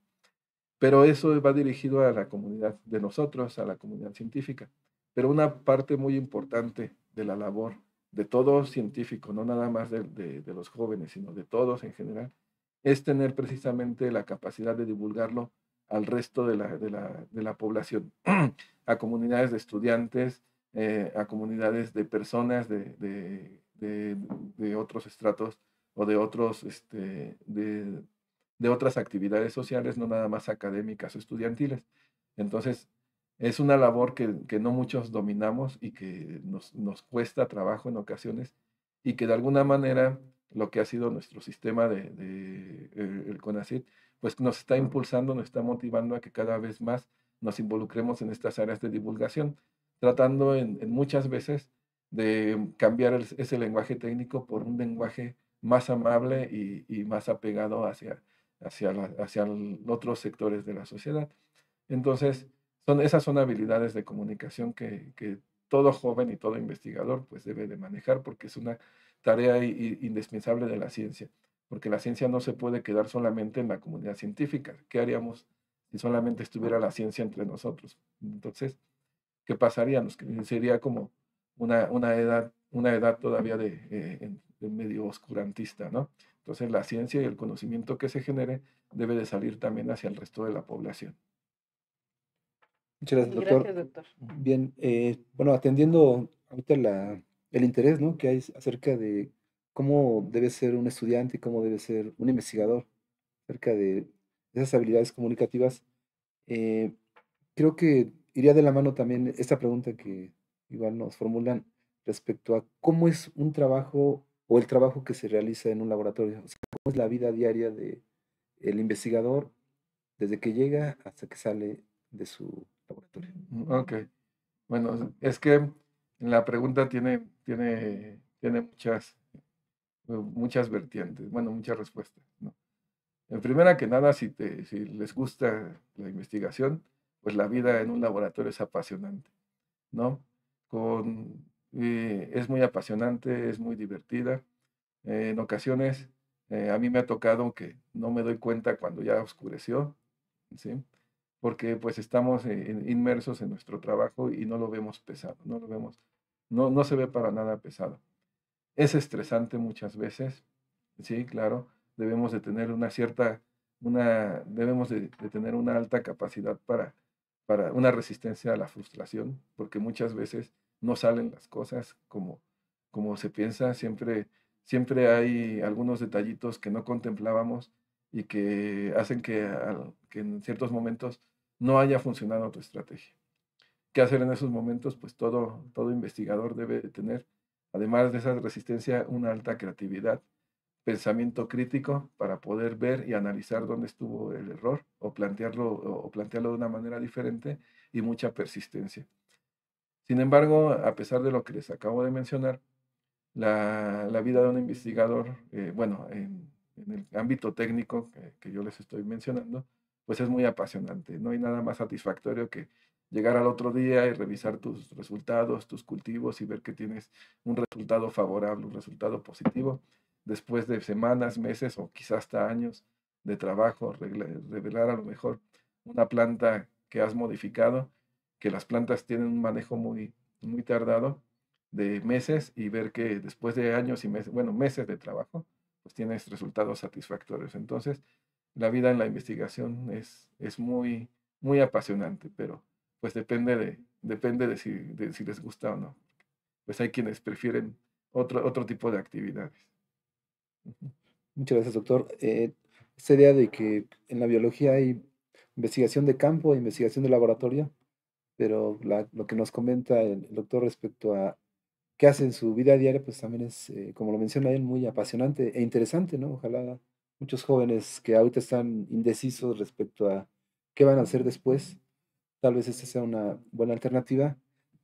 Pero eso va dirigido a la comunidad de nosotros, a la comunidad científica. Pero una parte muy importante de la labor de todo científico, no nada más de los jóvenes, sino de todos en general, es tener precisamente la capacidad de divulgarlo al resto de la población, a comunidades de estudiantes, a comunidades de personas de otros estratos o de otras actividades sociales, no nada más académicas o estudiantiles. Entonces, es una labor que no muchos dominamos y que nos cuesta trabajo en ocasiones y que de alguna manera lo que ha sido nuestro sistema el CONACYT, pues nos está impulsando, nos está motivando a que cada vez más nos involucremos en estas áreas de divulgación, tratando en muchas veces de cambiar ese lenguaje técnico por un lenguaje más amable y más apegado hacia otros sectores de la sociedad. Entonces, esas son habilidades de comunicación que todo joven y todo investigador pues debe de manejar porque es una tarea indispensable de la ciencia, porque la ciencia no se puede quedar solamente en la comunidad científica. ¿Qué haríamos si solamente estuviera la ciencia entre nosotros? Entonces, ¿qué pasaría? Sería como una edad todavía de medio oscurantista, ¿no? Entonces, la ciencia y el conocimiento que se genere debe de salir también hacia el resto de la población. Muchas gracias, Sí, doctor. gracias, doctor. Bien, bueno, atendiendo ahorita el interés, ¿no?, que hay acerca de cómo debe ser un estudiante y cómo debe ser un investigador, acerca de esas habilidades comunicativas, eh, creo que iría de la mano también esta pregunta que igual nos formulan respecto a cómo es un trabajo o el trabajo que se realiza en un laboratorio, o sea, cómo es la vida diaria de el investigador desde que llega hasta que sale de su laboratorio. Ok, bueno, es que la pregunta tiene muchas vertientes, bueno, muchas respuestas, ¿no? En primera que nada, si les gusta la investigación, pues la vida en un laboratorio es apasionante, ¿no? Es muy apasionante, es muy divertida. En ocasiones, a mí me ha tocado que no me doy cuenta cuando ya oscureció, ¿sí? Porque pues estamos inmersos en nuestro trabajo y no lo vemos pesado, no se ve para nada pesado. Es estresante muchas veces, Sí, claro, debemos de tener debemos de tener una alta capacidad para una resistencia a la frustración, porque muchas veces no salen las cosas como se piensa, siempre hay algunos detallitos que no contemplábamos y que hacen que en ciertos momentos no haya funcionado tu estrategia. ¿Qué hacer en esos momentos? Pues todo investigador debe de tener, además de esa resistencia, una alta creatividad, pensamiento crítico para poder ver y analizar dónde estuvo el error o plantearlo de una manera diferente, y mucha persistencia. Sin embargo, a pesar de lo que les acabo de mencionar, la vida de un investigador, bueno, en el ámbito técnico que yo les estoy mencionando, pues es muy apasionante. No hay nada más satisfactorio que llegar al otro día y revisar tus resultados, tus cultivos, y ver que tienes un resultado favorable, un resultado positivo, después de semanas, meses o quizás hasta años de trabajo, revelar a lo mejor una planta que has modificado, que las plantas tienen un manejo muy tardado, de meses, y ver que después de años y meses, bueno, meses de trabajo, pues tienes resultados satisfactorios. Entonces, la vida en la investigación es muy apasionante, pero pues depende de si les gusta o no. Pues hay quienes prefieren otro tipo de actividades. Ujú. Muchas gracias, doctor. Esta idea de que en la biología hay investigación de campo e investigación de laboratorio, pero lo que nos comenta el doctor respecto a qué hace en su vida diaria, pues también es, como lo menciona él, muy apasionante e interesante, ¿no? Ojalá muchos jóvenes que ahorita están indecisos respecto a qué van a hacer después, tal vez esta sea una buena alternativa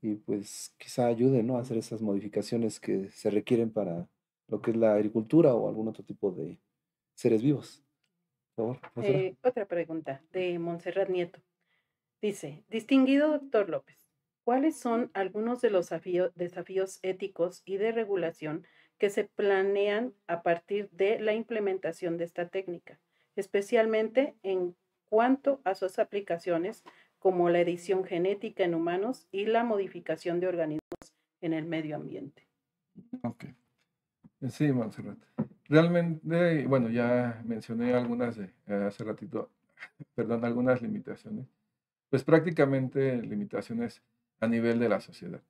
y pues quizá ayude, ¿no? A hacer esas modificaciones que se requieren para lo que es la agricultura o algún otro tipo de seres vivos. Por favor, profesora. Otra pregunta de Montserrat Nieto. Dice, distinguido doctor López, ¿cuáles son algunos de los desafíos éticos y de regulación que se planean a partir de la implementación de esta técnica, especialmente en cuanto a sus aplicaciones como la edición genética en humanos y la modificación de organismos en el medio ambiente? Ok. Sí, Montserrat. Realmente, bueno, ya mencioné algunas hace ratito, perdón, algunas limitaciones, pues prácticamente limitaciones a nivel de la sociedad.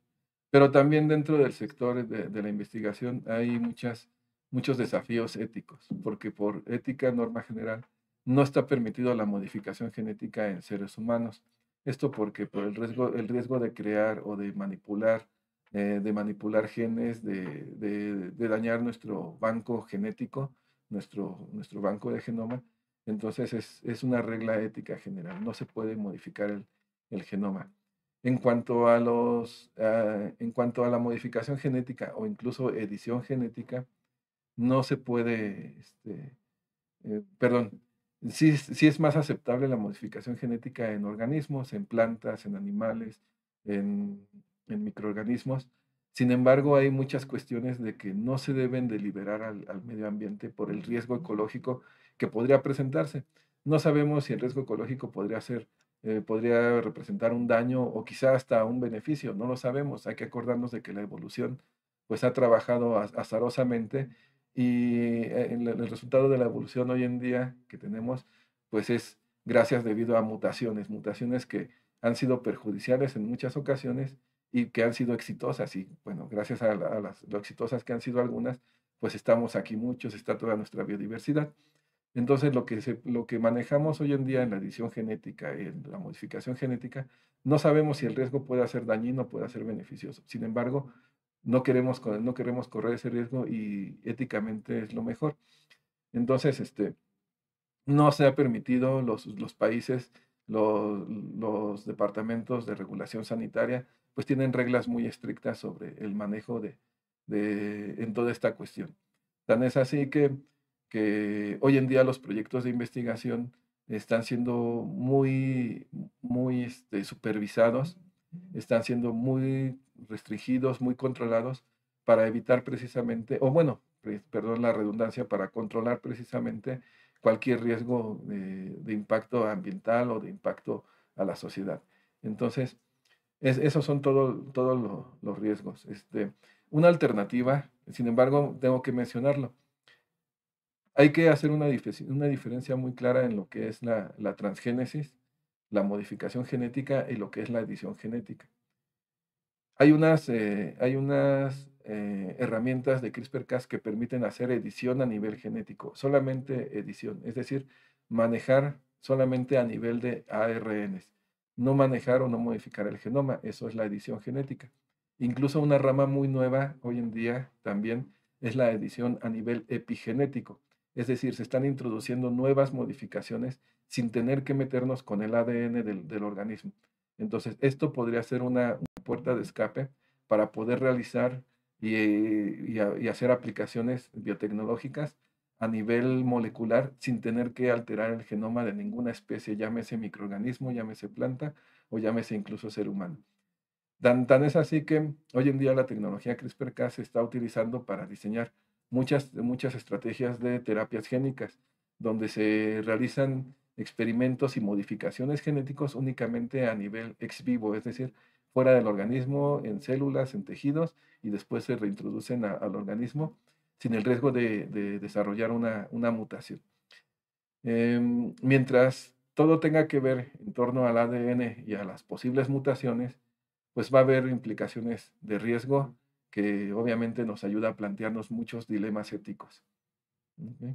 Pero también dentro del sector de la investigación hay muchos desafíos éticos, porque por ética, norma general, no está permitido la modificación genética en seres humanos. Esto porque por el riesgo de crear o de manipular genes, de dañar nuestro banco genético, nuestro banco de genoma. Entonces es una regla ética general, no se puede modificar el genoma. En cuanto a la modificación genética o incluso edición genética, no se puede, perdón, sí es más aceptable la modificación genética en organismos, en plantas, en animales, en, en microorganismos. Sin embargo, hay muchas cuestiones de que no se deben de liberar al medio ambiente por el riesgo ecológico que podría presentarse. No sabemos si el riesgo ecológico podría representar un daño o quizá hasta un beneficio, no lo sabemos. Hay que acordarnos de que la evolución pues ha trabajado azarosamente, y el resultado de la evolución hoy en día que tenemos, pues es gracias debido a mutaciones que han sido perjudiciales en muchas ocasiones y que han sido exitosas. Y bueno, gracias a lo exitosas que han sido algunas, pues estamos aquí muchos, está toda nuestra biodiversidad. Entonces, lo que manejamos hoy en día en la edición genética y en la modificación genética, no sabemos si el riesgo puede ser dañino o puede ser beneficioso. Sin embargo, no queremos correr ese riesgo, y éticamente es lo mejor. Entonces, no se ha permitido los países, los departamentos de regulación sanitaria, pues tienen reglas muy estrictas sobre el manejo en toda esta cuestión. Tan es así que hoy en día los proyectos de investigación están siendo muy supervisados, están siendo muy restringidos, muy controlados, para evitar precisamente, o bueno, perdón la redundancia, para controlar precisamente cualquier riesgo de impacto ambiental o de impacto a la sociedad. Entonces, esos son todos los riesgos. Una alternativa, sin embargo, tengo que mencionarlo. Hay que hacer una diferencia muy clara en lo que es la transgénesis, la modificación genética y lo que es la edición genética. Hay unas herramientas de CRISPR-Cas que permiten hacer edición a nivel genético, solamente edición, es decir, manejar solamente a nivel de ARNs, no manejar o no modificar el genoma, eso es la edición genética. Incluso una rama muy nueva hoy en día también es la edición a nivel epigenético, es decir, se están introduciendo nuevas modificaciones sin tener que meternos con el ADN del organismo. Entonces, esto podría ser una puerta de escape para poder realizar y hacer aplicaciones biotecnológicas a nivel molecular sin tener que alterar el genoma de ninguna especie, llámese microorganismo, llámese planta o llámese incluso ser humano. Tan es así que hoy en día la tecnología CRISPR-Cas se está utilizando para diseñar muchas estrategias de terapias génicas, donde se realizan experimentos y modificaciones genéticos únicamente a nivel ex vivo, es decir, fuera del organismo, en células, en tejidos, y después se reintroducen al organismo sin el riesgo de desarrollar una mutación. Mientras todo tenga que ver en torno al ADN y a las posibles mutaciones, pues va a haber implicaciones de riesgo que obviamente nos ayuda a plantearnos muchos dilemas éticos. Ok.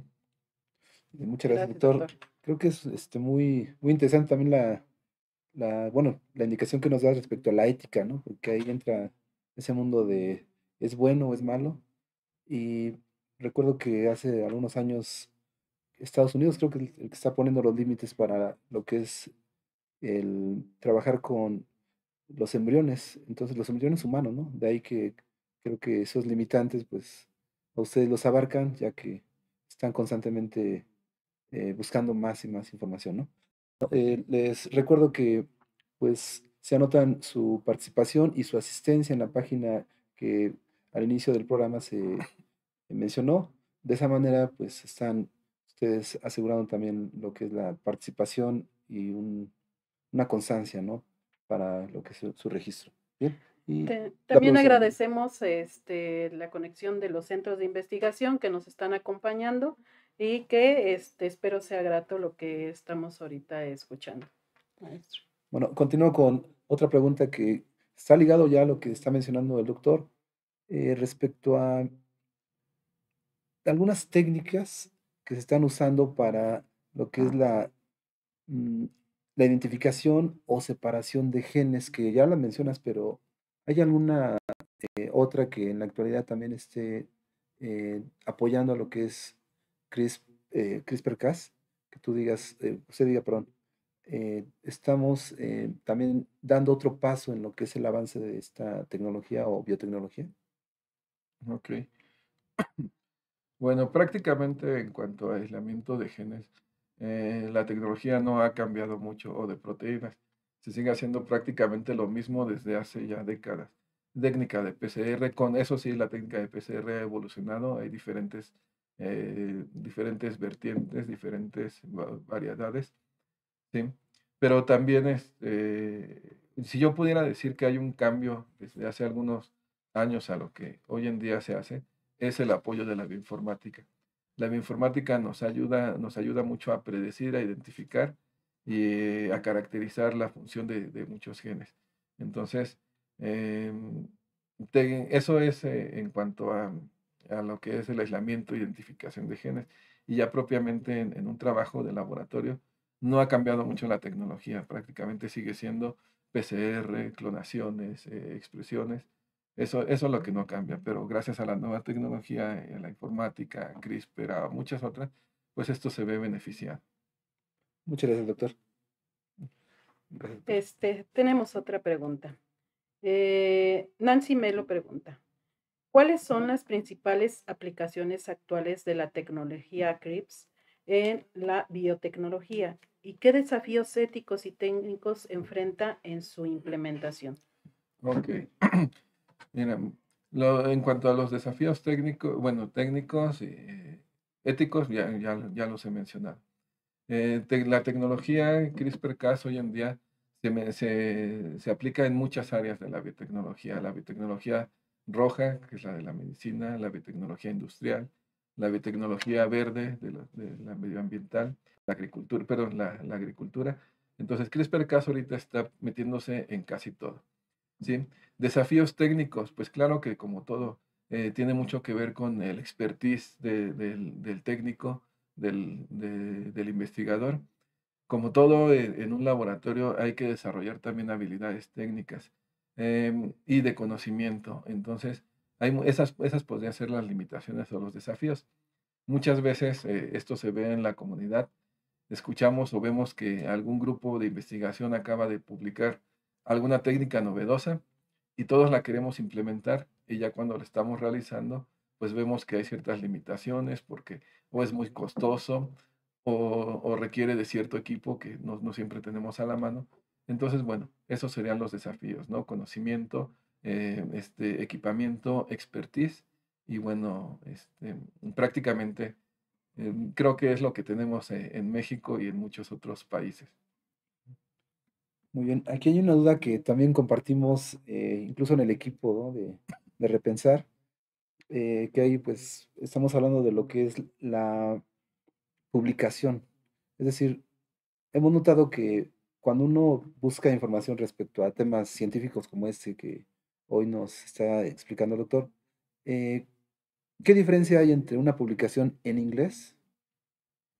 Muchas gracias, Gracias, doctor. doctor. Creo que es muy interesante también bueno, la indicación que nos da respecto a la ética, ¿no? Porque ahí entra ese mundo de es bueno o es malo. Y recuerdo que hace algunos años Estados Unidos creo que es el que está poniendo los límites para lo que es el trabajar con los embriones, entonces los embriones humanos, ¿no? De ahí que creo que esos limitantes, pues, a ustedes los abarcan, ya que están constantemente buscando más y más información, ¿no? Les recuerdo que, pues, se anotan su participación y su asistencia en la página que al inicio del programa se mencionó. De esa manera, pues, están ustedes asegurando también lo que es la participación y una constancia, ¿no? Para lo que es su registro. Bien, y la También profesora. agradecemos la conexión de los centros de investigación que nos están acompañando y que espero sea grato lo que estamos ahorita escuchando, maestro. Bueno, continúo con otra pregunta que está ligado ya a lo que está mencionando el doctor respecto a algunas técnicas que se están usando para lo que es mm, la identificación o separación de genes, que ya la mencionas, pero ¿hay alguna otra que en la actualidad también esté apoyando a lo que es CRISPR-Cas? Que tú digas, usted diga, perdón, estamos también dando otro paso en lo que es el avance de esta tecnología o biotecnología. Ok. Bueno, prácticamente en cuanto a aislamiento de genes, la tecnología no ha cambiado mucho, o de proteínas. Se sigue haciendo prácticamente lo mismo desde hace ya décadas. Técnica de PCR, con eso sí, la técnica de PCR ha evolucionado. Hay diferentes vertientes, diferentes variedades, ¿sí? Pero también, si yo pudiera decir que hay un cambio desde hace algunos años a lo que hoy en día se hace, es el apoyo de la bioinformática. La bioinformática nos ayuda mucho a predecir, a identificar y a caracterizar la función de muchos genes. Entonces, em, eso es en cuanto a lo que es el aislamiento e identificación de genes. Y ya propiamente en un trabajo de laboratorio, no ha cambiado mucho la tecnología, prácticamente sigue siendo PCR, clonaciones, expresiones. Eso es lo que no cambia, pero gracias a la nueva tecnología, a la informática, CRISPR, a muchas otras, pues esto se ve beneficiado. Muchas gracias, doctor. Gracias, doctor. Tenemos otra pregunta. Nancy Melo pregunta, ¿cuáles son las principales aplicaciones actuales de la tecnología CRISPR en la biotecnología y qué desafíos éticos y técnicos enfrenta en su implementación? Ok. Mira, en cuanto a los desafíos técnicos, bueno, técnicos y éticos, ya los he mencionado. La tecnología CRISPR-Cas hoy en día se aplica en muchas áreas de la biotecnología roja, que es la de la medicina, la biotecnología industrial, la biotecnología verde, de la medioambiental, la agricultura, perdón, la agricultura. Entonces, CRISPR-Cas ahorita está metiéndose en casi todo, ¿sí? Desafíos técnicos, pues claro que como todo, tiene mucho que ver con el expertise del técnico, del investigador. Como todo en un laboratorio hay que desarrollar también habilidades técnicas y de conocimiento. Entonces, esas podrían ser las limitaciones o los desafíos. Muchas veces esto se ve en la comunidad. Escuchamos o vemos que algún grupo de investigación acaba de publicar alguna técnica novedosa y todos la queremos implementar y ya cuando la estamos realizando, pues vemos que hay ciertas limitaciones porque o es muy costoso o requiere de cierto equipo que no siempre tenemos a la mano. Entonces, bueno, esos serían los desafíos, ¿no? Conocimiento, equipamiento, expertise y bueno, prácticamente creo que es lo que tenemos en México y en muchos otros países. Muy bien, aquí hay una duda que también compartimos incluso en el equipo, ¿no? de Repensar, que ahí pues estamos hablando de lo que es la publicación. Es decir, hemos notado que cuando uno busca información respecto a temas científicos como este que hoy nos está explicando el doctor, eh, ¿qué diferencia hay entre una publicación en inglés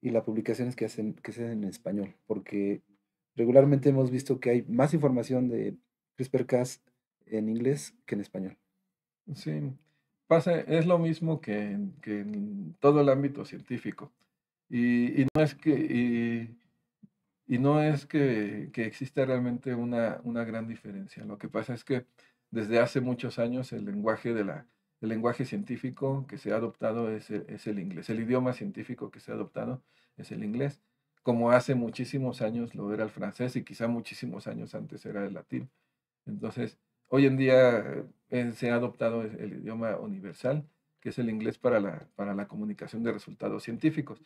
y las publicaciones que se hacen en español? Porque regularmente hemos visto que hay más información de CRISPR-Cas en inglés que en español. Sí, pasa, es lo mismo que en todo el ámbito científico. Y no es y no es que exista realmente una gran diferencia. Lo que pasa es que desde hace muchos años el lenguaje científico que se ha adoptado es el inglés. El idioma científico que se ha adoptado es el inglés, como hace muchísimos años lo era el francés y quizá muchísimos años antes era el latín. Entonces, hoy en día se ha adoptado el idioma universal, que es el inglés para la comunicación de resultados científicos.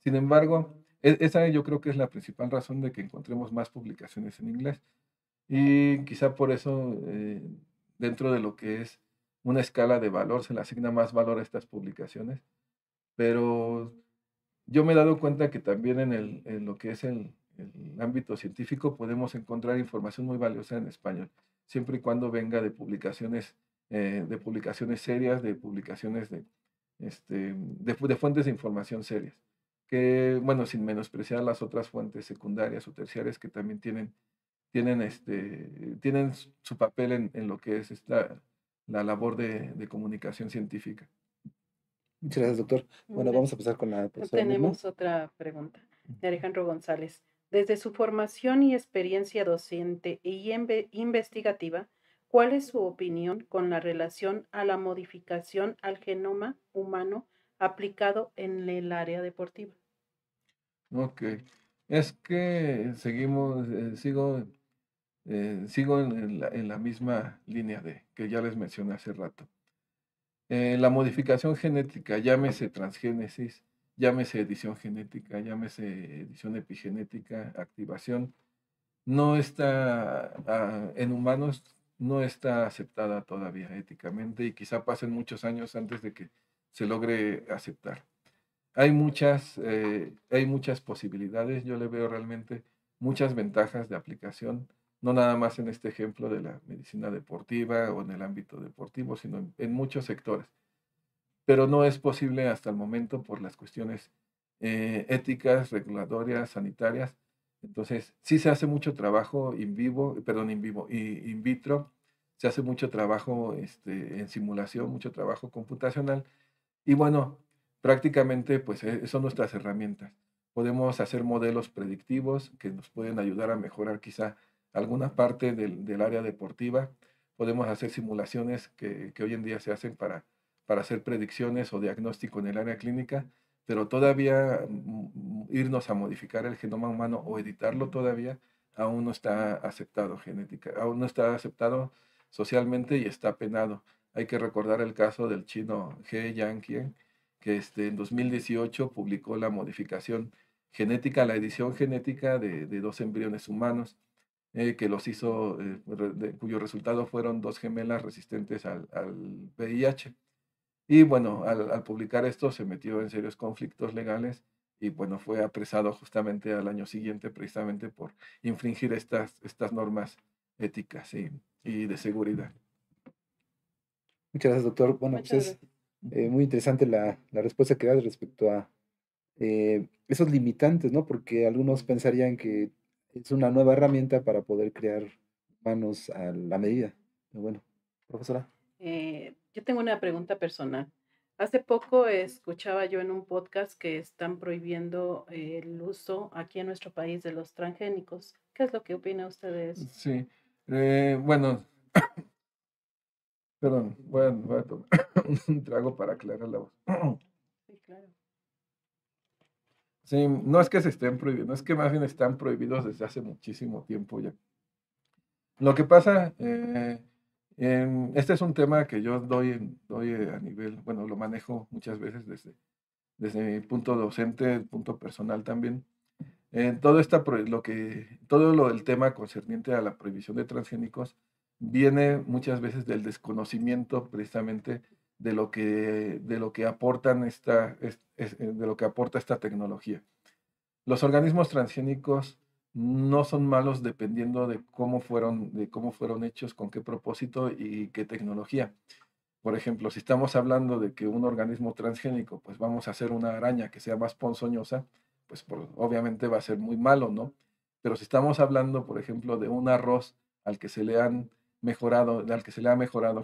Sin embargo, esa yo creo que es la principal razón de que encontremos más publicaciones en inglés. Y quizá por eso, dentro de lo que es una escala de valor, se le asigna más valor a estas publicaciones. Pero yo me he dado cuenta que también en lo que es el ámbito científico podemos encontrar información muy valiosa en español, siempre y cuando venga de publicaciones serias, de publicaciones de fuentes de información serias, que, bueno, sin menospreciar las otras fuentes secundarias o terciarias que también tienen su papel en lo que es la labor de comunicación científica. Muchas gracias, doctor. Bueno, vamos a empezar con la profesora Mirna. Tenemos otra pregunta de Alejandro González. Desde su formación y experiencia docente y investigativa, ¿cuál es su opinión con la relación a la modificación al genoma humano aplicado en el área deportiva? Ok, es que sigo en la misma línea que ya les mencioné hace rato. La modificación genética, llámese transgénesis, llámese edición genética, llámese edición epigenética, activación, no está, en humanos no está aceptada todavía éticamente y quizá pasen muchos años antes de que se logre aceptar. Hay muchas posibilidades, yo le veo realmente muchas ventajas de aplicación, no nada más en este ejemplo de la medicina deportiva o en el ámbito deportivo, sino en muchos sectores. Pero no es posible hasta el momento por las cuestiones éticas, regulatorias, sanitarias. Entonces, sí se hace mucho trabajo in vitro, se hace mucho trabajo en simulación, mucho trabajo computacional, y bueno, prácticamente pues son nuestras herramientas. Podemos hacer modelos predictivos que nos pueden ayudar a mejorar quizá alguna parte del área deportiva. Podemos hacer simulaciones que hoy en día se hacen para hacer predicciones o diagnóstico en el área clínica, pero todavía irnos a modificar el genoma humano o editarlo todavía aún no está aceptado aún no está aceptado socialmente y está penado. Hay que recordar el caso del chino He Yanqian, que en 2018 publicó la modificación genética, la edición genética de dos embriones humanos, que los hizo, cuyo resultado fueron dos gemelas resistentes al VIH. Y bueno, al publicar esto se metió en serios conflictos legales y bueno, fue apresado justamente al año siguiente precisamente por infringir estas normas éticas y de seguridad. Muchas gracias, doctor. Bueno, pues Muchas es gracias. muy interesante la respuesta que das respecto a esos limitantes, ¿no? Porque algunos pensarían que es una nueva herramienta para poder crear humanos a la medida. Pero bueno, profesora. Yo tengo una pregunta personal. Hace poco escuchaba yo en un podcast que están prohibiendo el uso aquí en nuestro país de los transgénicos. ¿Qué es lo que opina usted de eso? Sí, bueno, perdón, voy a tomar un trago para aclarar la voz. Sí, claro. Sí, no es que se estén prohibiendo, es que más bien están prohibidos desde hace muchísimo tiempo ya. Lo que pasa, este es un tema que yo doy a nivel, bueno, lo manejo muchas veces desde mi punto docente, punto personal también. Todo lo del tema concerniente a la prohibición de transgénicos viene muchas veces del desconocimiento precisamente de lo que aportan de lo que aporta esta tecnología. Los organismos transgénicos no son malos dependiendo de cómo fueron hechos, con qué propósito y qué tecnología. Por ejemplo, si estamos hablando de que un organismo transgénico, pues vamos a hacer una araña que sea más ponzoñosa, pues obviamente va a ser muy malo, ¿no? Pero si estamos hablando, por ejemplo, de un arroz al que se le ha mejorado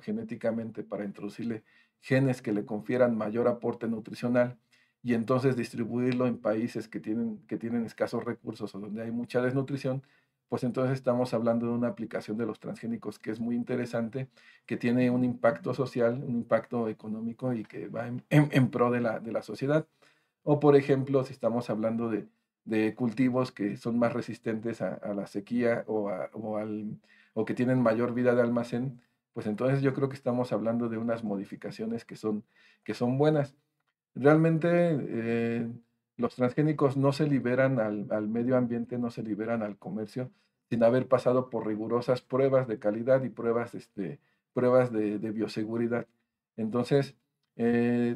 genéticamente para introducirle genes que le confieran mayor aporte nutricional y entonces distribuirlo en países que tienen escasos recursos o donde hay mucha desnutrición, pues entonces estamos hablando de una aplicación de los transgénicos que es muy interesante, que tiene un impacto social, un impacto económico y que va en pro de la sociedad. O por ejemplo, si estamos hablando de cultivos que son más resistentes a la sequía o que tienen mayor vida de almacén, pues entonces yo creo que estamos hablando de unas modificaciones que son buenas. Realmente los transgénicos no se liberan al medio ambiente, no se liberan al comercio sin haber pasado por rigurosas pruebas de calidad y pruebas de bioseguridad. Entonces,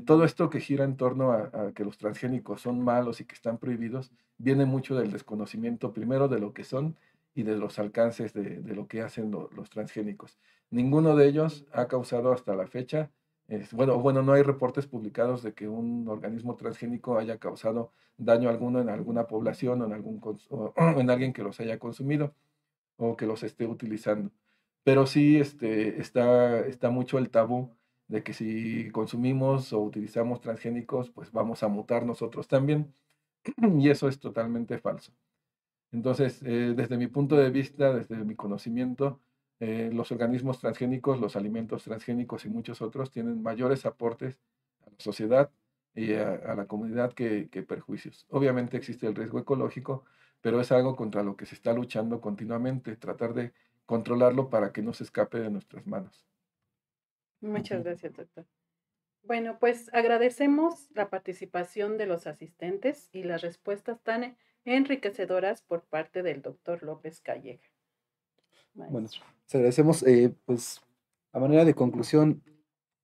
todo esto que gira en torno a que los transgénicos son malos y que están prohibidos, viene mucho del desconocimiento primero de lo que son y de los alcances de lo que hacen los transgénicos. Ninguno de ellos ha causado hasta la fecha bueno, no hay reportes publicados de que un organismo transgénico haya causado daño alguno en alguna población o en alguien que los haya consumido o que los esté utilizando. Pero sí está mucho el tabú de que si consumimos o utilizamos transgénicos, pues vamos a mutar nosotros también. Y eso es totalmente falso. Entonces, desde mi punto de vista, desde mi conocimiento, los organismos transgénicos, los alimentos transgénicos y muchos otros tienen mayores aportes a la sociedad y a la comunidad que perjuicios. Obviamente existe el riesgo ecológico, pero es algo contra lo que se está luchando continuamente, tratar de controlarlo para que no se escape de nuestras manos. Muchas gracias, doctor. Bueno, pues agradecemos la participación de los asistentes y las respuestas tan enriquecedoras por parte del doctor López Calleja. Bueno, Maestro. les agradecemos. Pues a manera de conclusión,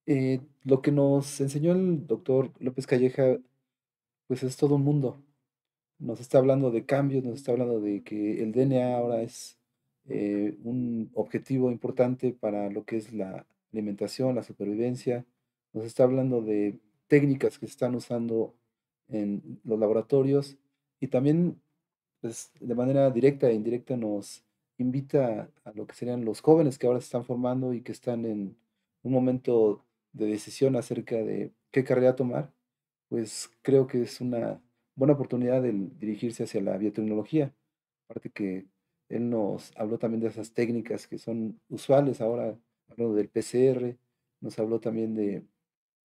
lo que nos enseñó el doctor López Calleja, pues es todo un mundo. Nos está hablando de cambios, nos está hablando de que el DNA ahora es un objetivo importante para lo que es la alimentación, la supervivencia. Nos está hablando de técnicas que se están usando en los laboratorios y también, pues, de manera directa e indirecta nos invita a lo que serían los jóvenes que ahora se están formando y que están en un momento de decisión acerca de qué carrera tomar. Pues creo que es una buena oportunidad de dirigirse hacia la biotecnología. Aparte que él nos habló también de esas técnicas que son usuales ahora, hablando del PCR, nos habló también de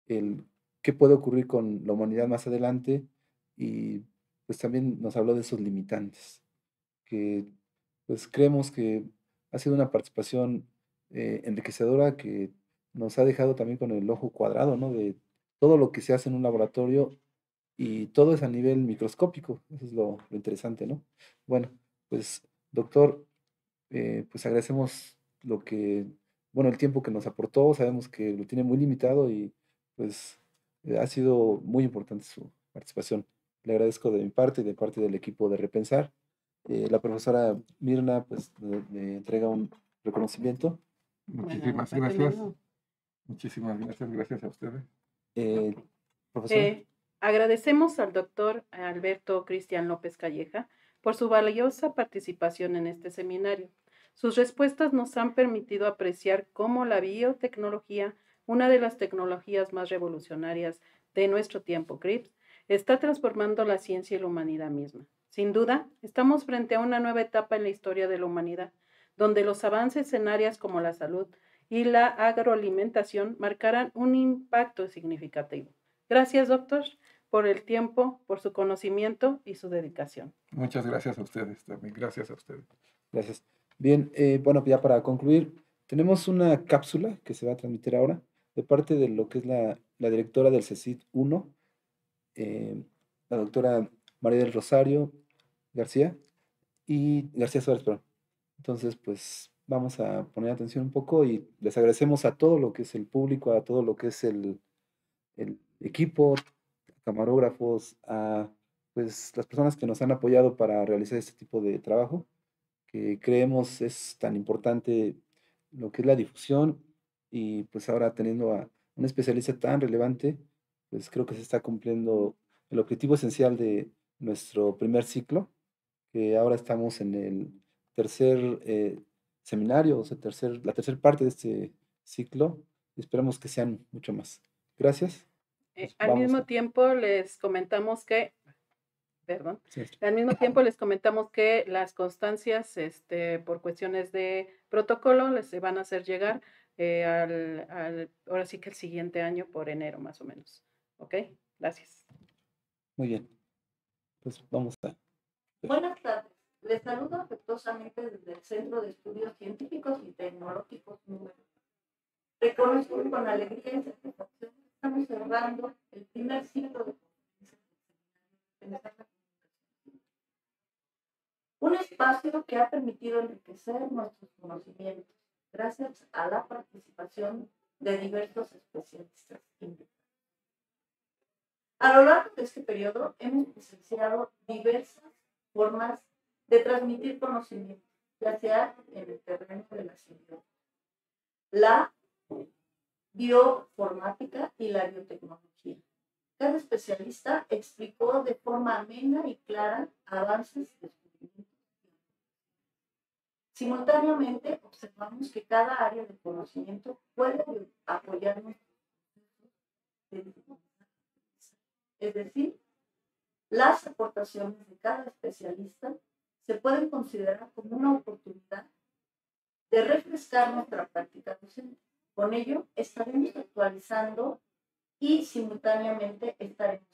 el qué puede ocurrir con la humanidad más adelante y pues también nos habló de esos limitantes, que pues creemos que ha sido una participación enriquecedora que nos ha dejado también con el ojo cuadrado, ¿no? De todo lo que se hace en un laboratorio y todo es a nivel microscópico, eso es lo interesante, ¿no? Bueno, pues doctor, pues agradecemos lo que, bueno, el tiempo que nos aportó, sabemos que lo tiene muy limitado y pues ha sido muy importante su participación. Le agradezco de mi parte y de parte del equipo de Repensar. La profesora Mirna pues me entrega un reconocimiento. Muchísimas Bueno, gracias. primero, Muchísimas gracias. Gracias a ustedes. Profesora. agradecemos al doctor Alberto Cristian López Calleja por su valiosa participación en este seminario. Sus respuestas nos han permitido apreciar cómo la biotecnología, una de las tecnologías más revolucionarias de nuestro tiempo, CRIPS, está transformando la ciencia y la humanidad misma. Sin duda, estamos frente a una nueva etapa en la historia de la humanidad, donde los avances en áreas como la salud y la agroalimentación marcarán un impacto significativo. Gracias, doctor, por el tiempo, por su conocimiento y su dedicación. Muchas gracias a ustedes también. Gracias a ustedes. Gracias. Bien, bueno, ya para concluir, tenemos una cápsula que se va a transmitir ahora de parte de lo que es la directora del CECIT 1, la doctora María del Rosario García y García Suárez, perdón. Entonces, pues vamos a poner atención un poco y les agradecemos a todo lo que es el público, a todo lo que es el equipo, camarógrafos, a pues las personas que nos han apoyado para realizar este tipo de trabajo, que creemos es tan importante lo que es la difusión y pues ahora teniendo a un especialista tan relevante, pues creo que se está cumpliendo el objetivo esencial de nuestro primer ciclo, que ahora estamos en el tercer seminario, o sea, la tercera parte de este ciclo, y esperamos que sean mucho más. Gracias. Pues Al mismo tiempo les comentamos que, perdón, sí. al mismo tiempo les comentamos que las constancias, por cuestiones de protocolo, les van a hacer llegar ahora sí que el siguiente año por enero más o menos. ¿Ok? Gracias. Muy bien. Pues vamos a... Buenas tardes. Les saludo afectuosamente desde el Centro de Estudios Científicos y Tecnológicos número 1. Reconozco con alegría y satisfacción que estamos cerrando el primer ciclo de conferencias. Un espacio que ha permitido enriquecer nuestros conocimientos gracias a la participación de diversos especialistas invitados. A lo largo de este periodo hemos presenciado diversas formas de transmitir conocimiento, ya sea en el terreno de la simbiótica, la bioformática y la biotecnología. Cada especialista explicó de forma amena y clara avances, descubrimientos. Simultáneamente, observamos que cada área de conocimiento puede apoyarnos, es decir, las aportaciones de cada especialista se pueden considerar como una oportunidad de refrescar nuestra práctica docente. Con ello, estaremos actualizando y simultáneamente estaremos.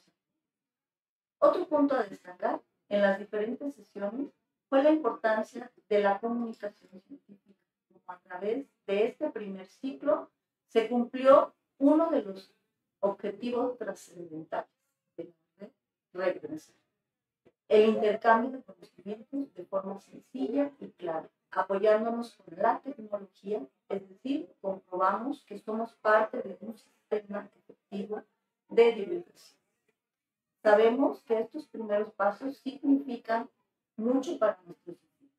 Otro punto a destacar en las diferentes sesiones fue la importancia de la comunicación científica. Como a través de este primer ciclo se cumplió uno de los objetivos trascendentales de la red Repensar: el intercambio de conocimientos de forma sencilla y clara, apoyándonos con la tecnología, es decir, comprobamos que somos parte de un sistema efectivo de divulgación. Sabemos que estos primeros pasos significan mucho para nuestros equipos,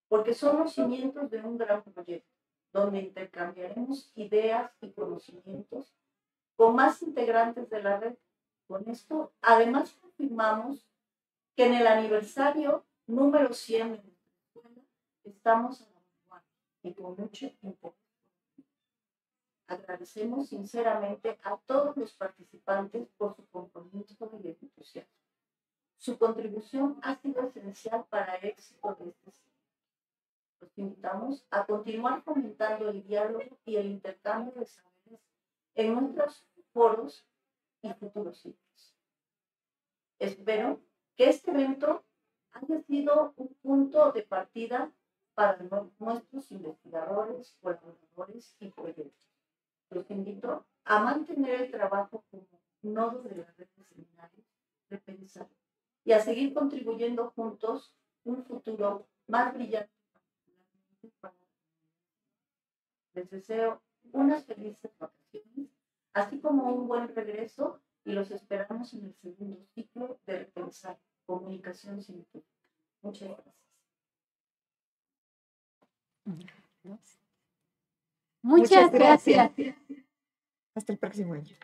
porque son los cimientos de un gran proyecto, donde intercambiaremos ideas y conocimientos con más integrantes de la red. Con esto, además, confirmamos que en el aniversario número 100 de nuestra escuela estamos a la vanguardia y con mucho interés. Agradecemos sinceramente a todos los participantes por su compromiso y entusiasmo. Su contribución ha sido esencial para el éxito de este ciclo. Los invitamos a continuar fomentando el diálogo y el intercambio de saberes en nuestros foros y futuros ciclos. Espero que este evento haya sido un punto de partida para nuestros investigadores, colaboradores y proyectos. Los invito a mantener el trabajo como nodo de la red de seminarios, Repensar, y a seguir contribuyendo juntos un futuro más brillante para. Les deseo unas felices vacaciones así como un buen regreso, y los esperamos en el segundo ciclo de Repensar Comunicación Científica. Muchas gracias. Muchas gracias. Hasta el próximo año.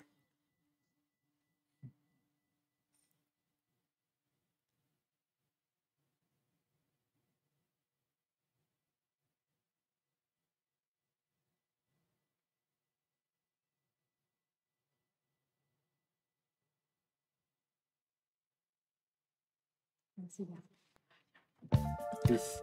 Pues,